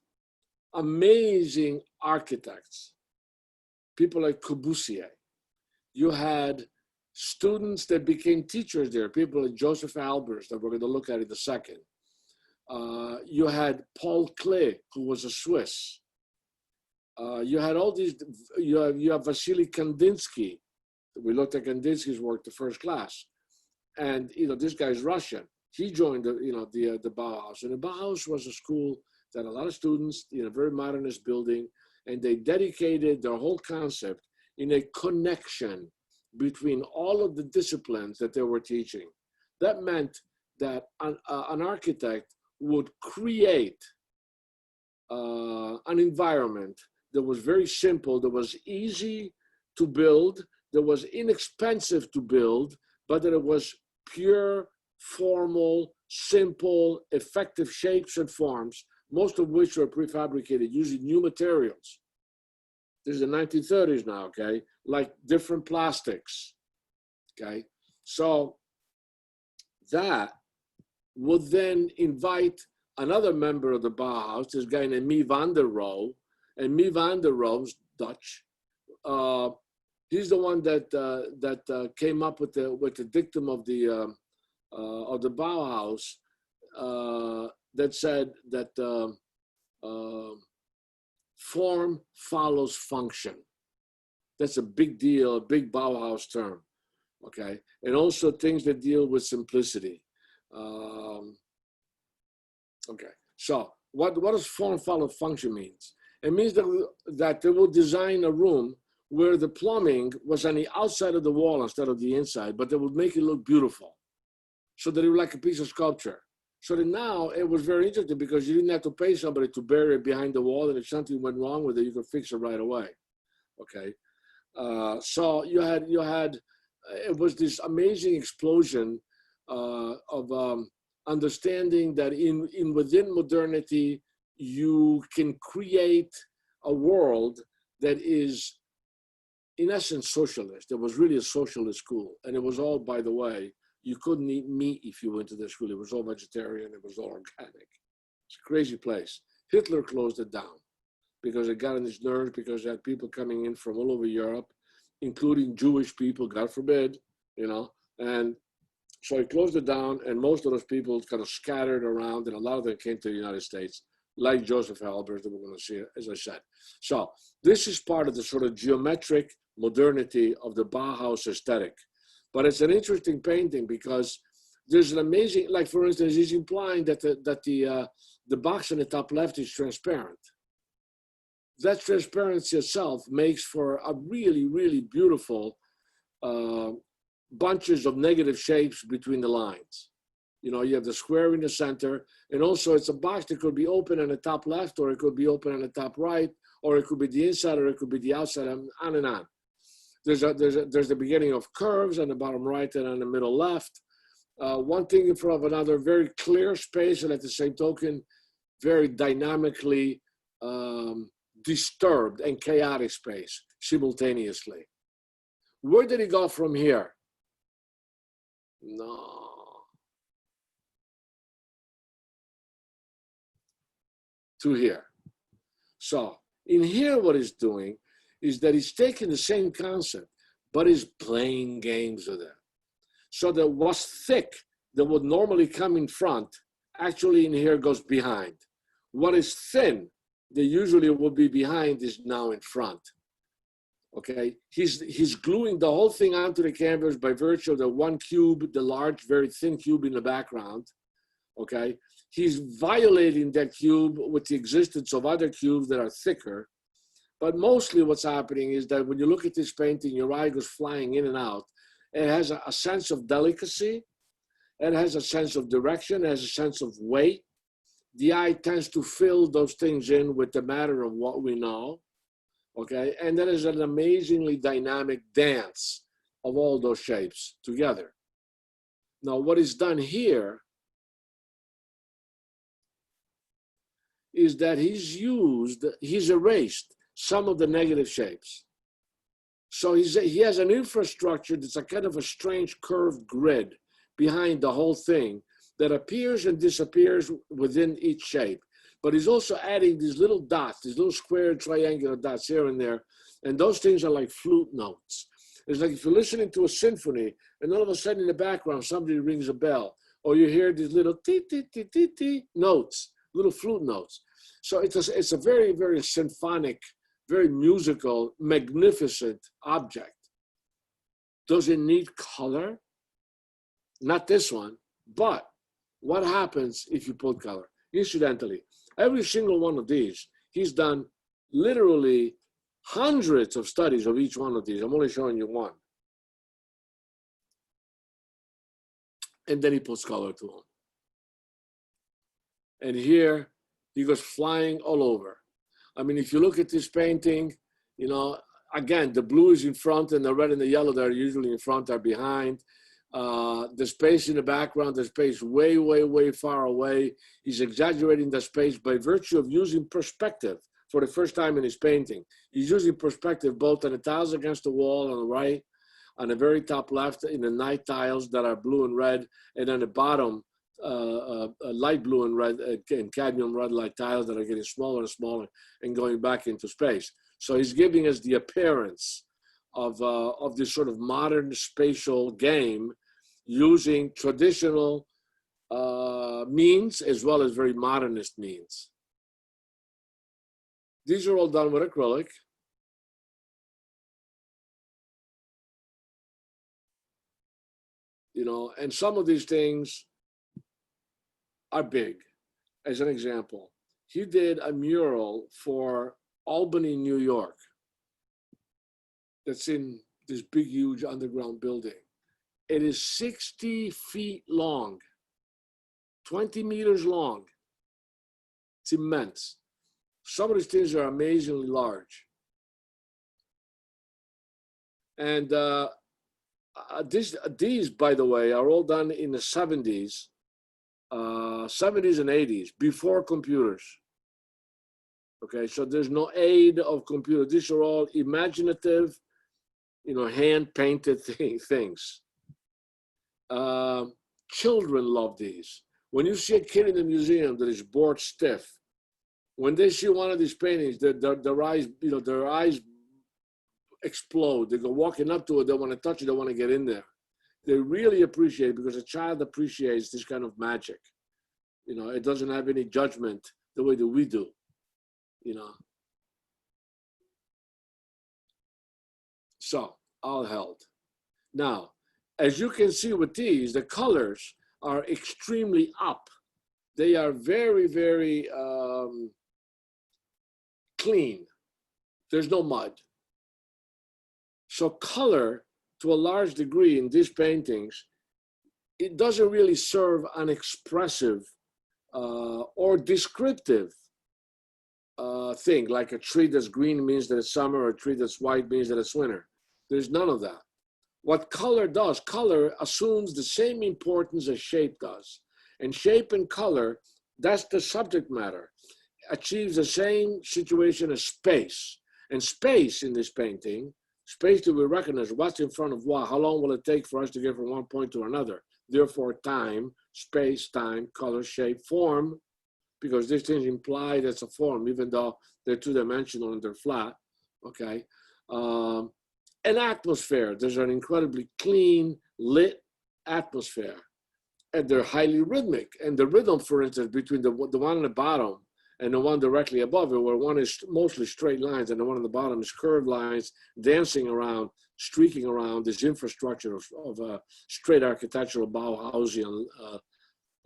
amazing architects, people like Corbusier. You had students that became teachers there, people like Joseph Albers, that we're going to look at in a second. You had Paul Klee, who was a Swiss. You had all these, you have Vasily Kandinsky. We looked at Kandinsky's work, the first class. And, this guy's Russian. He joined the Bauhaus. And the Bauhaus was a school that a lot of students, very modernist building, and they dedicated their whole concept in a connection between all of the disciplines that they were teaching. That meant that an architect would create an environment that was very simple, that was easy to build, that was inexpensive to build, but that it was pure, formal, simple, effective shapes and forms, most of which were prefabricated using new materials. This is the 1930s now, okay? Like different plastics, okay? So that would then invite another member of the Bauhaus, this guy named Mies van der Rohe, and Mies van der Rohe's Dutch. He's the one that came up with the dictum of the Bauhaus that said that form follows function. That's a big deal, a big Bauhaus term, okay? And also things that deal with simplicity. Okay, so what does form follow function means? It means that they will design a room where the plumbing was on the outside of the wall instead of the inside, but they would make it look beautiful. So that it was like a piece of sculpture. So that now it was very interesting because you didn't have to pay somebody to bury it behind the wall, and if something went wrong with it, you could fix it right away. Okay, so you had it was this amazing explosion of understanding that within modernity you can create a world that is, in essence, socialist. It was really a socialist school, and it was all, by the way, you couldn't eat meat if you went to this school. It was all vegetarian. It was all organic. It's a crazy place. Hitler closed it down because it got on his nerves, because he had people coming in from all over Europe, including Jewish people, God forbid, you know. And so he closed it down, and most of those people kind of scattered around, and a lot of them came to the United States, like Joseph Albers that we're going to see, as I said. So this is part of the sort of geometric modernity of the Bauhaus aesthetic. But it's an interesting painting because there's an amazing, like for instance, he's implying that the box in the top left is transparent. That transparency itself makes for a really, really beautiful bunches of negative shapes between the lines. You know, you have the square in the center, and also it's a box that could be open on the top left, or it could be open on the top right, or it could be the inside, or it could be the outside, and on and on. There's the beginning of curves on the bottom right and on the middle left. One thing in front of another, very clear space, and at the same token, very dynamically disturbed and chaotic space simultaneously. Where did he go from here? No. To here. So in here, what he's doing is that he's taking the same concept, but he's playing games with it. So that what's thick that would normally come in front, actually in here goes behind. What is thin that usually would be behind is now in front. Okay, he's gluing the whole thing onto the canvas by virtue of the one cube, the large, very thin cube in the background. Okay, he's violating that cube with the existence of other cubes that are thicker. But mostly what's happening is that when you look at this painting, your eye goes flying in and out. It has a sense of delicacy. It has a sense of direction. It has a sense of weight. The eye tends to fill those things in with the matter of what we know. Okay, and that is an amazingly dynamic dance of all those shapes together. Now, what is done here is that he's erased some of the negative shapes. So he has an infrastructure that's a kind of a strange curved grid behind the whole thing that appears and disappears within each shape. But he's also adding these little dots, these little square triangular dots here and there. And those things are like flute notes. It's like if you're listening to a symphony and all of a sudden in the background, somebody rings a bell, or you hear these little tee notes, little flute notes. So it's a very, very symphonic, very musical, magnificent object. Does it need color? Not this one, but what happens if you put color? Incidentally, every single one of these, he's done literally hundreds of studies of each one of these. I'm only showing you one. And then he puts color to them. And here, he goes flying all over. I mean, if you look at this painting, you know, again, the blue is in front and the red and the yellow that are usually in front are behind. The space in the background, the space way, way, way far away. He's exaggerating the space by virtue of using perspective for the first time in his painting. He's using perspective both on the tiles against the wall on the right, on the very top left in the night tiles that are blue and red, and on the bottom, light blue and red and cadmium red light tiles that are getting smaller and smaller and going back into space. So he's giving us the appearance of this sort of modern spatial game using traditional means as well as very modernist means. These are all done with acrylic. You know, and some of these things are big. As an example, he did a mural for Albany, New York, that's in this big, huge underground building. It is 60 feet long, 20 meters long. It's immense. Some of these things are amazingly large. And these, by the way, are all done in the 70s, 70s and 80s, before computers. Okay, so there's no aid of computer. These are all imaginative, you know, hand-painted things. Children love these. When you see a kid in the museum that is bored stiff, When they see one of these paintings, their eyes, their eyes explode. They go walking up to it. They want to touch it. They want to get in there. They really appreciate it because a child appreciates this kind of magic. It doesn't have any judgment the way that we do. So, all held. Now, as you can see with these, the colors are extremely up. They are very, very clean. There's no mud. So color, to a large degree in these paintings, it doesn't really serve an expressive or descriptive thing, like a tree that's green means that it's summer, or a tree that's white means that it's winter. There's none of that. What color does, color assumes the same importance as shape does. And shape and color, that's the subject matter, achieves the same situation as space. And space in this painting, space that we recognize, what's in front of what, how long will it take for us to get from one point to another? Therefore, time, space, time, color, shape, form, because these things imply that's a form, even though they're two-dimensional and they're flat, okay? An atmosphere, there's an incredibly clean, lit atmosphere. And they're highly rhythmic. And the rhythm, for instance, between the one on the bottom and the one directly above it, where one is mostly straight lines and the one on the bottom is curved lines, dancing around, streaking around this infrastructure of straight architectural Bauhausian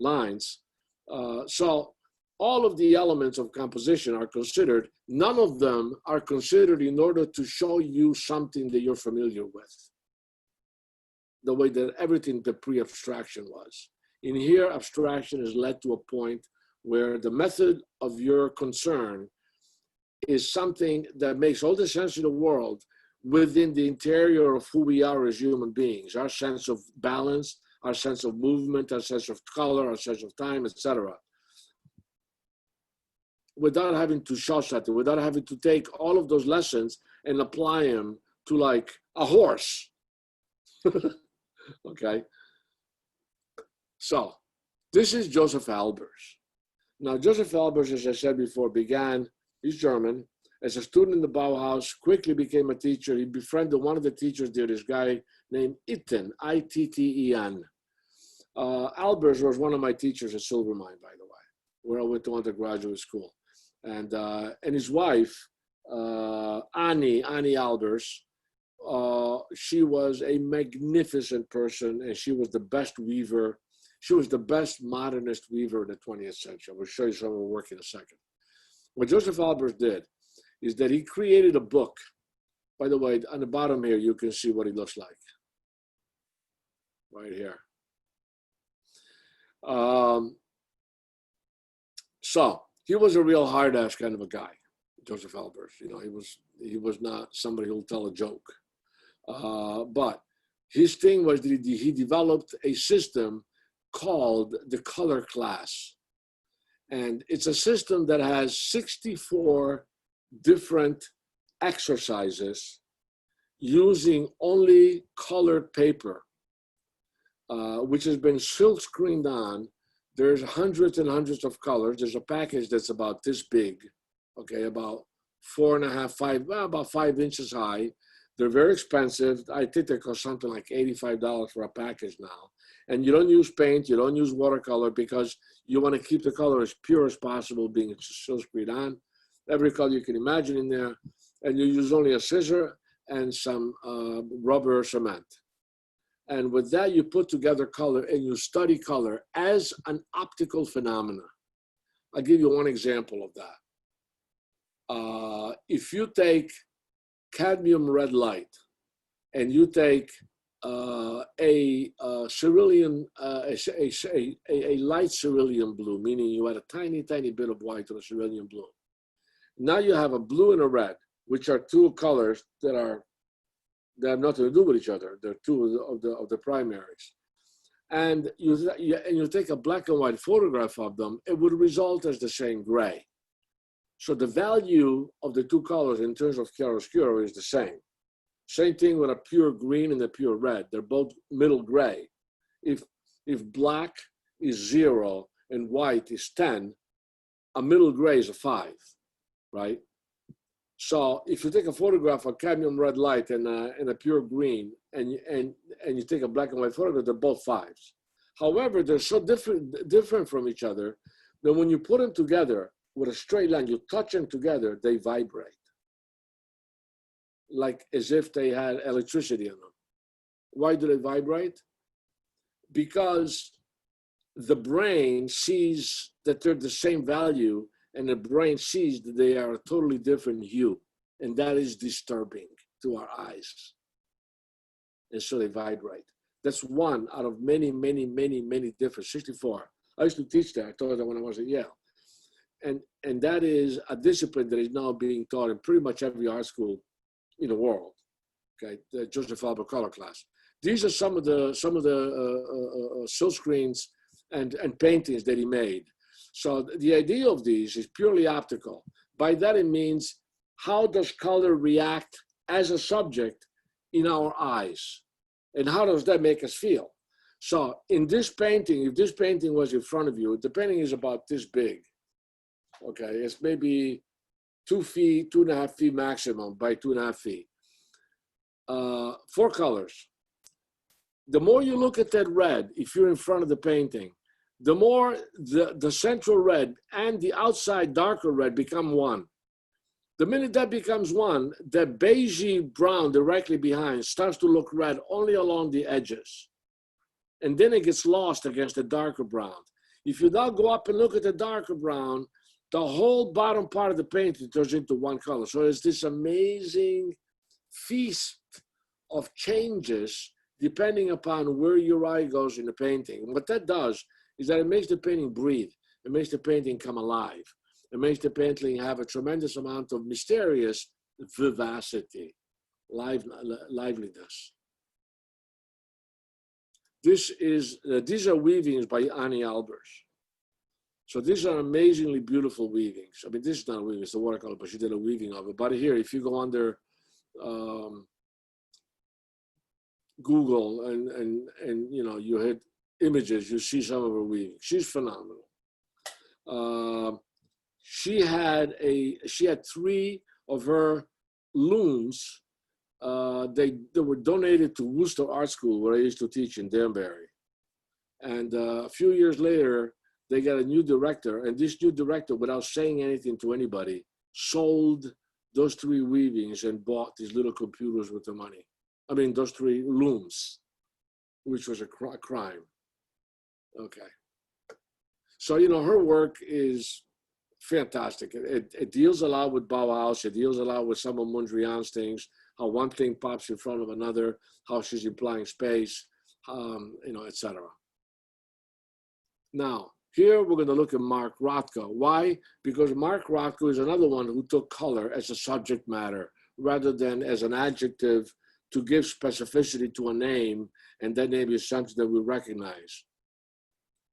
lines. So all of the elements of composition are considered. None of them are considered in order to show you something that you're familiar with, the way that everything the pre-abstraction was. In here, abstraction is led to a point where the method of your concern is something that makes all the sense in the world within the interior of who we are as human beings, our sense of balance, our sense of movement, our sense of color, our sense of time, etc. Without having to show something, without having to take all of those lessons and apply them to like a horse. Okay. So this is Joseph Albers. Now, Joseph Albers, as I said before, he's German, as a student in the Bauhaus, quickly became a teacher. He befriended one of the teachers there, this guy named Itten, I-T-T-E-N. Albers was one of my teachers at Silvermine, by the way, where I went to undergraduate school. And his wife, Annie Albers, she was a magnificent person, and she was the best weaver. She was the best modernist weaver in the 20th century. I will show you some of her work in a second. What Joseph Albers did is that he created a book. By the way, on the bottom here, you can see what he looks like. Right here. So he was a real hard-ass kind of a guy, Joseph Albers. He was not somebody who'll tell a joke. But his thing was that he developed a system called the color class. And it's a system that has 64 different exercises using only colored paper, which has been silk screened on. There's hundreds and hundreds of colors. There's a package that's about this big, okay, about 5 inches high. They're very expensive. I think they cost something like $85 for a package now. And you don't use paint, you don't use watercolor, because you want to keep the color as pure as possible, being silk screened on. Every color you can imagine in there. And you use only a scissor and some rubber or cement. And with that, you put together color and you study color as an optical phenomena. I'll give you one example of that. If you take cadmium red light and you take a cerulean, a light cerulean blue, meaning you add a tiny, tiny bit of white to the cerulean blue. Now you have a blue and a red, which are two colors that have nothing to do with each other. They're two of the primaries. And you take a black and white photograph of them, it would result as the same gray. So the value of the two colors in terms of chiaroscuro is the same. Same thing with a pure green and a pure red. They're both middle gray. If black is 0 and white is 10, a middle gray is a 5, right? So if you take a photograph of cadmium red light and a pure green, and you take a black and white photograph, they're both 5s. However, they're so different from each other that when you put them together with a straight line, you touch them together, they vibrate, like as if they had electricity in them. Why do they vibrate? Because the brain sees that they're the same value, and the brain sees that they are a totally different hue, and that is disturbing to our eyes. And so they vibrate. That's one out of many, many, many, many different, 64. I used to teach that. I taught that when I was at Yale. And that is a discipline that is now being taught in pretty much every art school in the world. Okay, the Joseph Albert color class. These are some of the silk screens and paintings that he made. So the idea of these is purely optical. By that it means, how does color react as a subject in our eyes? And how does that make us feel? So in this painting, if this painting was in front of you, the painting is about this big. Okay, it's maybe 2 feet, 2.5 feet maximum by 2.5 feet. 4 colors. The more you look at that red, if you're in front of the painting, the more the central red and the outside darker red become one. The minute that becomes one, the beigey brown directly behind starts to look red only along the edges. And then it gets lost against the darker brown. If you now go up and look at the darker brown, the whole bottom part of the painting turns into one color. So it's this amazing feast of changes depending upon where your eye goes in the painting. And what that does is that it makes the painting breathe. It makes the painting come alive. It makes the painting have a tremendous amount of mysterious vivacity, liveliness. These are weavings by Annie Albers. So these are amazingly beautiful weavings. I mean, this is not a weaving, it's a watercolor, but she did a weaving of it. But here, if you go under Google and you know, you hit images, you see some of her weaving. She's phenomenal. She had 3 of her looms. They were donated to Worcester Art School, where I used to teach in Danbury. And a few years later, they got a new director, and this new director, without saying anything to anybody, sold those 3 weavings and bought these little computers with the money. I mean, those 3 looms, which was a crime. Okay. So, you know, her work is fantastic. It deals a lot with Bauhaus. It deals a lot with some of Mondrian's things, how one thing pops in front of another, how she's implying space, you know, etc. Now, here we're going to look at Mark Rothko. Why? Because Mark Rothko is another one who took color as a subject matter rather than as an adjective to give specificity to a name, and that name is something that we recognize,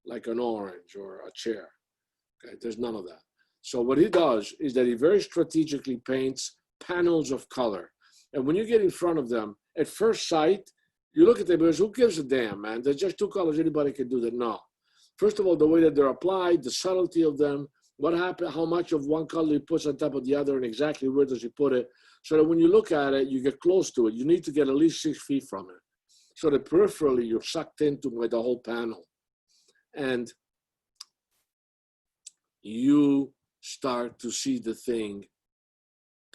like an orange or a chair. Okay, there's none of that. So what he does is that he very strategically paints panels of color. And when you get in front of them, at first sight, you look at them because who gives a damn, man? There's just 2 colors, anybody can do that. No. First of all, the way that they're applied, the subtlety of them, what happened, how much of one color he puts on top of the other, and exactly where does he put it, so that when you look at it, you get close to it. You need to get at least 6 feet from it, so that peripherally you're sucked into the whole panel. And you start to see the thing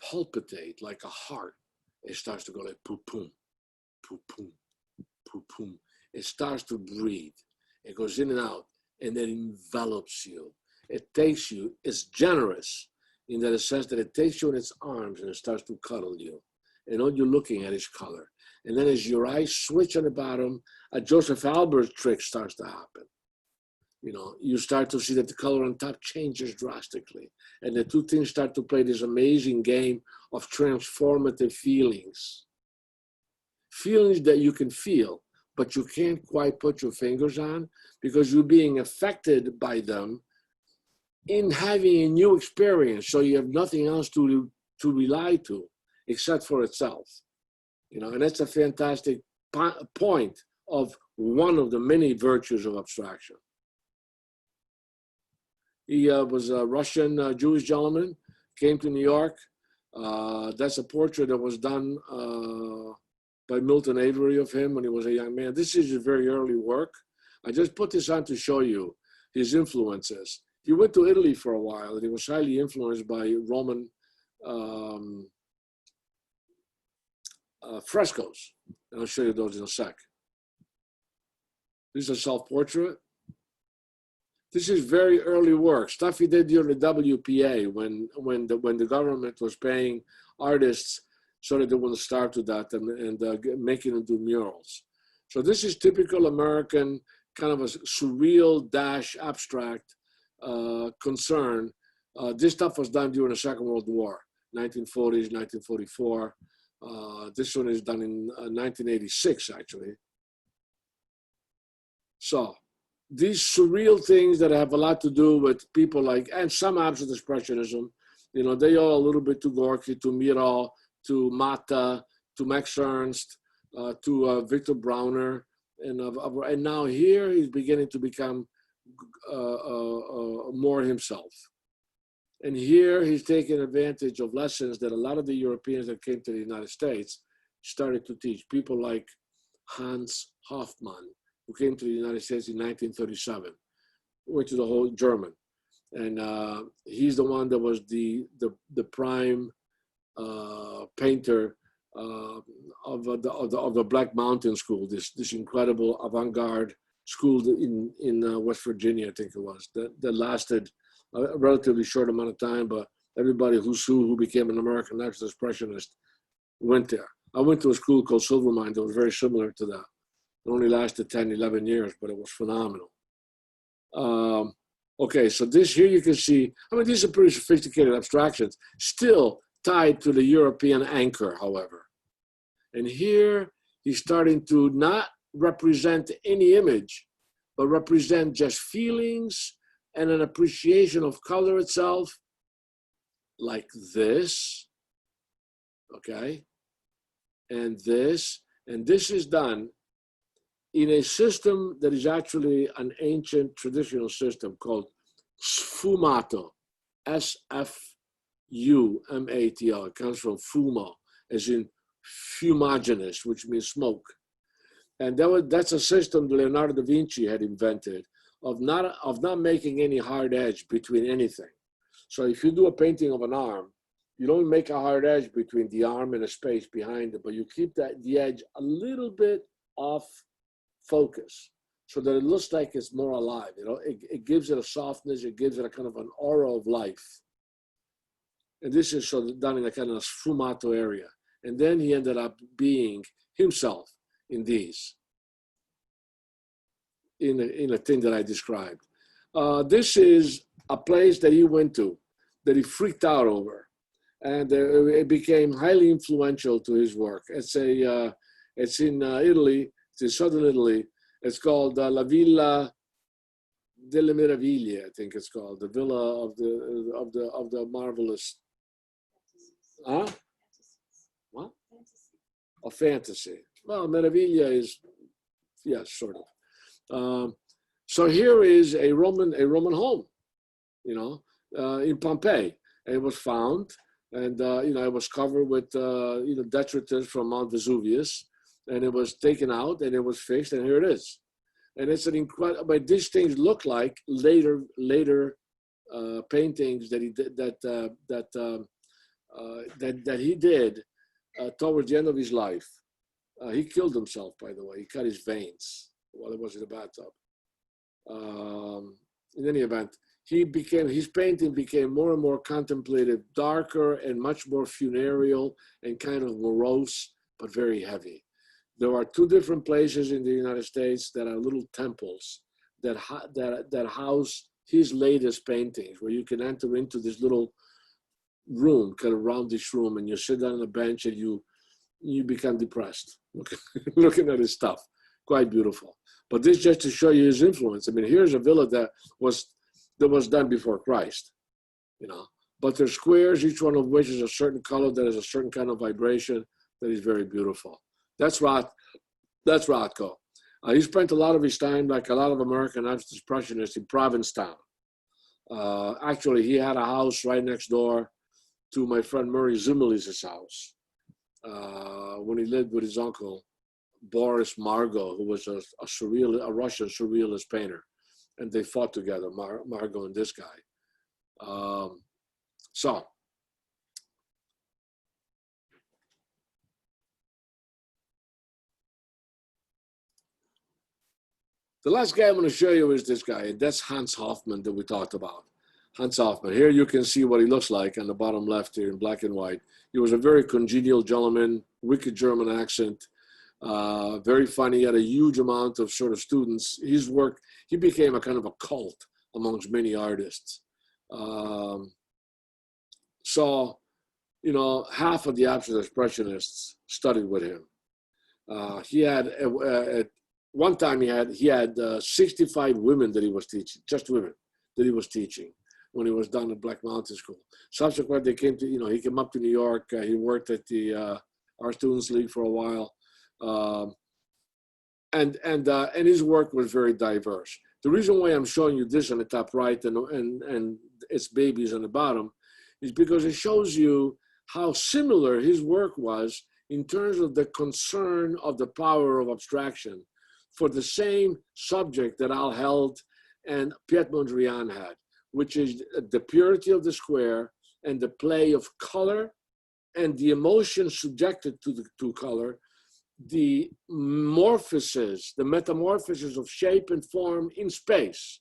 palpitate like a heart. It starts to go like poo-poom, poo-poom, poo-poom. It starts to breathe. It goes in and out, and then envelops you. It takes you, it's generous in that sense that it takes you in its arms and it starts to cuddle you. And all you're looking at is color. And then as your eyes switch on the bottom, a Joseph Albers trick starts to happen. You know, you start to see that the color on top changes drastically. And the 2 things start to play this amazing game of transformative feelings. Feelings that you can feel, but you can't quite put your fingers on because you're being affected by them in having a new experience. So you have nothing else to rely to except for itself. You know, and that's a fantastic point of one of the many virtues of abstraction. He was a Russian Jewish gentleman, came to New York. That's a portrait that was done by Milton Avery of him when he was a young man. This is his very early work. I just put this on to show you his influences. He went to Italy for a while, and he was highly influenced by Roman frescoes. And I'll show you those in a sec. This is a self-portrait. This is very early work, stuff he did during the WPA when the government was paying artists so that they wouldn't starve to death and making them do murals. So this is typical American kind of a surreal dash abstract concern. This stuff was done during the Second World War, 1940s, 1944. This one is done in 1986, actually. So these surreal things that have a lot to do with people like, and some abstract expressionism, you know, they owe a little bit to Gorky, to Miro, to Mata, to Max Ernst, to Victor Brauner, and now here he's beginning to become more himself. And here he's taking advantage of lessons that a lot of the Europeans that came to the United States started to teach. People like Hans Hofmann, who came to the United States in 1937, went to the whole German. And he's the one that was the prime painter of the Black Mountain School, this incredible avant-garde school in West Virginia, I think it was, that lasted a relatively short amount of time, but everybody who became an American abstract expressionist went there. I went to a school called Silvermine that was very similar to that. It only lasted 10, 11 years, but it was phenomenal. Okay, so this here you can see, I mean, these are pretty sophisticated abstractions, still tied to the European anchor, however. And here he's starting to not represent any image, but represent just feelings and an appreciation of color itself, like this, okay? And this is done in a system that is actually an ancient traditional system called sfumato, S-F-U-M-A-T-O. It comes from fumo, as in fumaginous, which means smoke. And that's a system that Leonardo da Vinci had invented of not making any hard edge between anything. So if you do a painting of an arm, you don't make a hard edge between the arm and the space behind it, but you keep the edge a little bit off focus so that it looks like it's more alive. You know, it gives it a softness, it gives it a kind of an aura of life. And this is sort of done in a kind of sfumato area. And then he ended up being himself in these, in a thing that I described. This is a place that he went to, that he freaked out over. And it became highly influential to his work. It's in Italy, it's in southern Italy. It's called La Villa delle Meraviglie, I think it's called, the Villa of the Marvelous. Huh? What? A fantasy. Well, Meraviglia is, yeah, sort of. So here is a Roman home, you know, in Pompeii. And it was found, and you know, it was covered with you know, detritus from Mount Vesuvius, and it was taken out and it was fixed, and here it is. And it's an incredible. But these things look like later paintings that he did, that he did towards the end of his life. He killed himself, by the way. He cut his veins while he was in the bathtub. In any event, his painting became more and more contemplative, darker and much more funereal and kind of morose, but very heavy. There are two different places in the United States that are little temples that house his latest paintings, where you can enter into this little room, kind of roundish room, and you sit down on a bench and you become depressed looking at his stuff. Quite beautiful. But this just to show you his influence. I mean, here's a villa that was done before Christ, you know. But they're squares, each one of which is a certain color that has a certain kind of vibration that is very beautiful. That's Rothko. He spent a lot of his time, like a lot of American abstract expressionists, in Provincetown. Actually, he had a house right next door to my friend Murray Zimmerlis' house when he lived with his uncle, Boris Margot, who was a Russian surrealist painter. And they fought together, Margot and this guy. So, the last guy I'm going to show you is this guy, and that's Hans Hofmann that we talked about. Hans Hofmann. Here you can see what he looks like on the bottom left here in black and white. He was a very congenial gentleman, wicked German accent, very funny. He had a huge amount of sort of students. His work, he became a kind of a cult amongst many artists. So, you know, half of the abstract expressionists studied with him. He had, at one time he had 65 women that he was teaching, just women that he was teaching when he was down at Black Mountain School. Subsequently, they came to, you know, he came up to New York. He worked at the Art Students League for a while. And his work was very diverse. The reason why I'm showing you this on the top right and its babies on the bottom is because it shows you how similar his work was in terms of the concern of the power of abstraction for the same subject that Al Held and Piet Mondrian had, which is the purity of the square and the play of color and the emotion subjected to color, the morphosis, the metamorphosis of shape and form in space.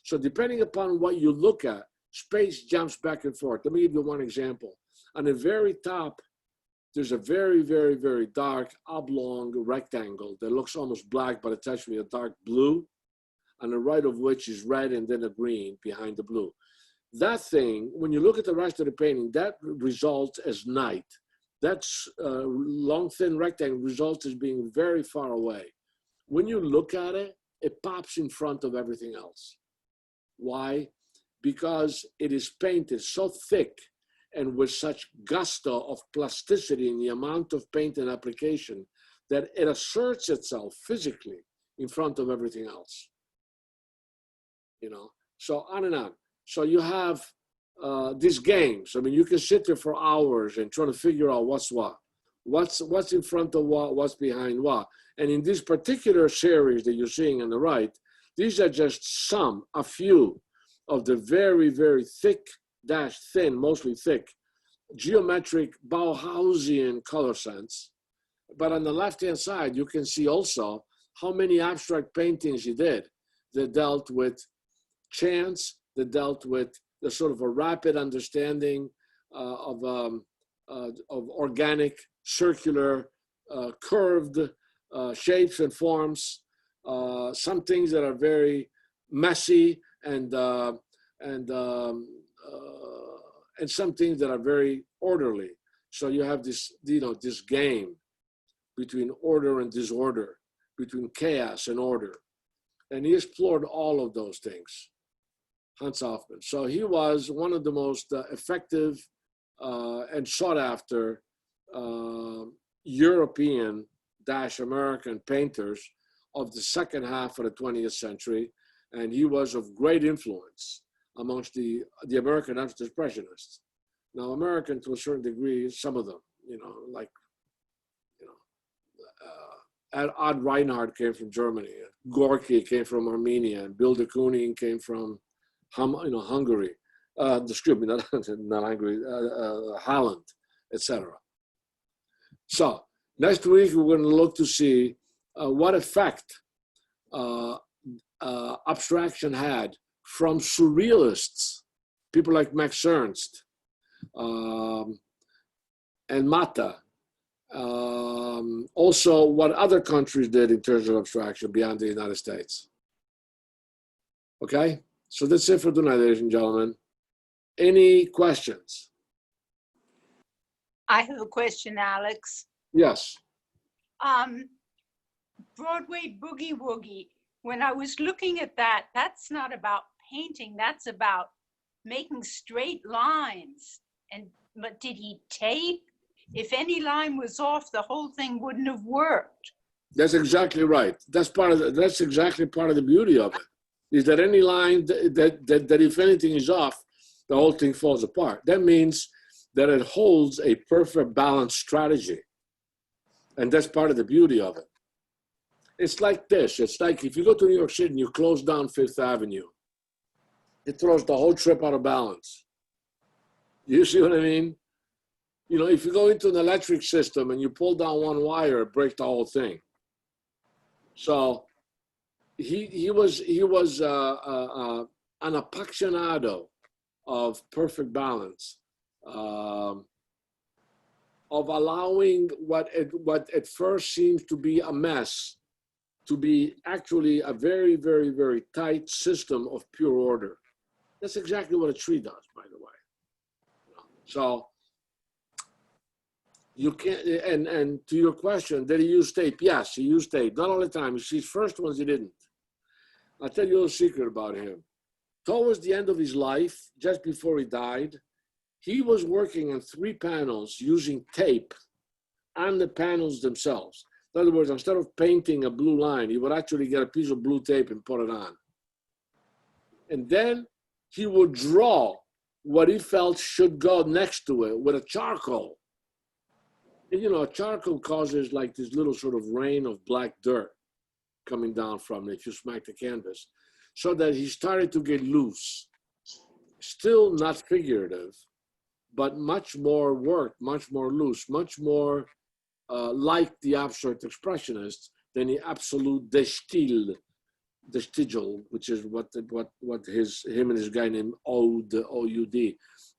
So depending upon what you look at, space jumps back and forth. Let me give you one example. On the very top, there's a very, very, very dark oblong rectangle that looks almost black, but it's actually a dark blue, on the right of which is red and then a green behind the blue. That thing, when you look at the rest of the painting, that results as night. That long, thin rectangle results as being very far away. When you look at it, it pops in front of everything else. Why? Because it is painted so thick and with such gusto of plasticity in the amount of paint and application that it asserts itself physically in front of everything else. You know, so on and on. So you have these games. I mean, you can sit there for hours and try to figure out what's what, what's in front of what, what's behind what. And in this particular series that you're seeing on the right, these are just a few of the very, very thick, thin, mostly thick, geometric Bauhausian color sense. But on the left-hand side, you can see also how many abstract paintings he did that dealt with chance, that dealt with the sort of a rapid understanding of organic, circular, curved shapes and forms. Some things that are very messy and some things that are very orderly. So you have this, you know, this game between order and disorder, between chaos and order. And he explored all of those things, Hans Hofmann. So he was one of the most effective and sought after European-American painters of the second half of the 20th century. And he was of great influence amongst the American abstract expressionists. Now, American to a certain degree, some of them, you know, like, you know, Ad Reinhardt came from Germany, Gorky came from Armenia, and Bill de Kooning came from, Hungary, excuse me, not Hungary, Holland, etc. So next week, we're going to look to see what effect abstraction had from surrealists, people like Max Ernst and Mata. Also, what other countries did in terms of abstraction beyond the United States. Okay, so that's it for tonight, ladies and gentlemen. Any questions? I have a question, Alex. Yes. Broadway Boogie Woogie. When I was looking at that, that's not about painting. That's about making straight lines. But did he tape? If any line was off, the whole thing wouldn't have worked. That's exactly right. That's exactly part of the beauty of it. is that any line that if anything is off, the whole thing falls apart. That means that it holds a perfect balanced strategy. And that's part of the beauty of it. It's like this. It's like if you go to New York City and you close down Fifth Avenue, it throws the whole trip out of balance. You see what I mean? You know, if you go into an electric system and you pull down one wire, it breaks the whole thing. So he was an appassionado of perfect balance, of allowing what at first seems to be a mess to be actually a very, very, very tight system of pure order. That's exactly what a tree does, by the way. So you can't, and to your question, did he use tape? Yes, he used tape. Not all the time. His first ones he didn't. I'll tell you a little secret about him. Towards the end of his life, just before he died, he was working on 3 panels using tape on the panels themselves. In other words, instead of painting a blue line, he would actually get a piece of blue tape and put it on. And then he would draw what he felt should go next to it with a charcoal. And you know, charcoal causes like this little sort of rain of black dirt coming down from it if you smack the canvas. So that he started to get loose. Still not figurative, but much more worked, much more loose, much more like the abstract expressionists than the absolute Destil, which is what him and his guy named O.U.D.,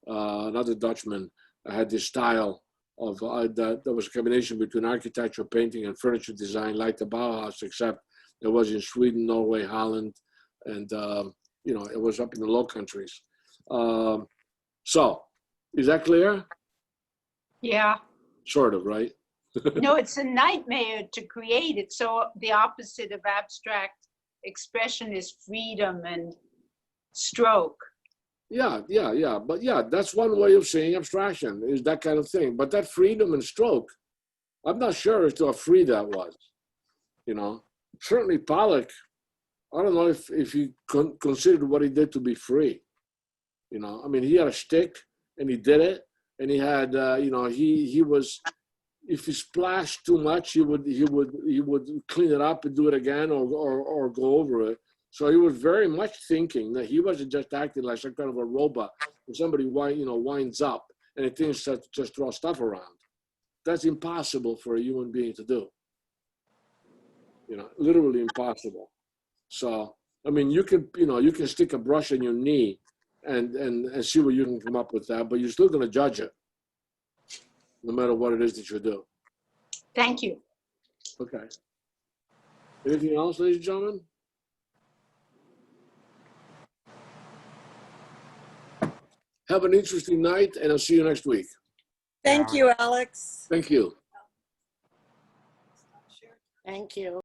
another Dutchman, had this style of that was a combination between architecture, painting, and furniture design, like the Bauhaus, except it was in Sweden, Norway, Holland, and you know, it was up in the Low Countries. So, is that clear? Yeah. Sort of, right? No, it's a nightmare to create. It's so the opposite of abstract expression is freedom and stroke. Yeah. But yeah, that's one way of saying abstraction, is that kind of thing. But that freedom and stroke, I'm not sure as to how free that was. You know, certainly Pollock, I don't know if he considered what he did to be free. You know, I mean, he had a stick and he did it, and he had, you know, he was. If he splashed too much, he would clean it up and do it again, or go over it. So he was very much thinking that he wasn't just acting like some kind of a robot. When somebody winds up and it thinks to just throw stuff around, that's impossible for a human being to do. You know, literally impossible. So I mean, you can stick a brush in your knee and see what you can come up with that, but you're still going to judge it, no matter what it is that you do. Thank you. Okay. Anything else, ladies and gentlemen? Have an interesting night, and I'll see you next week. Thank you, Alex. Thank you. Thank you.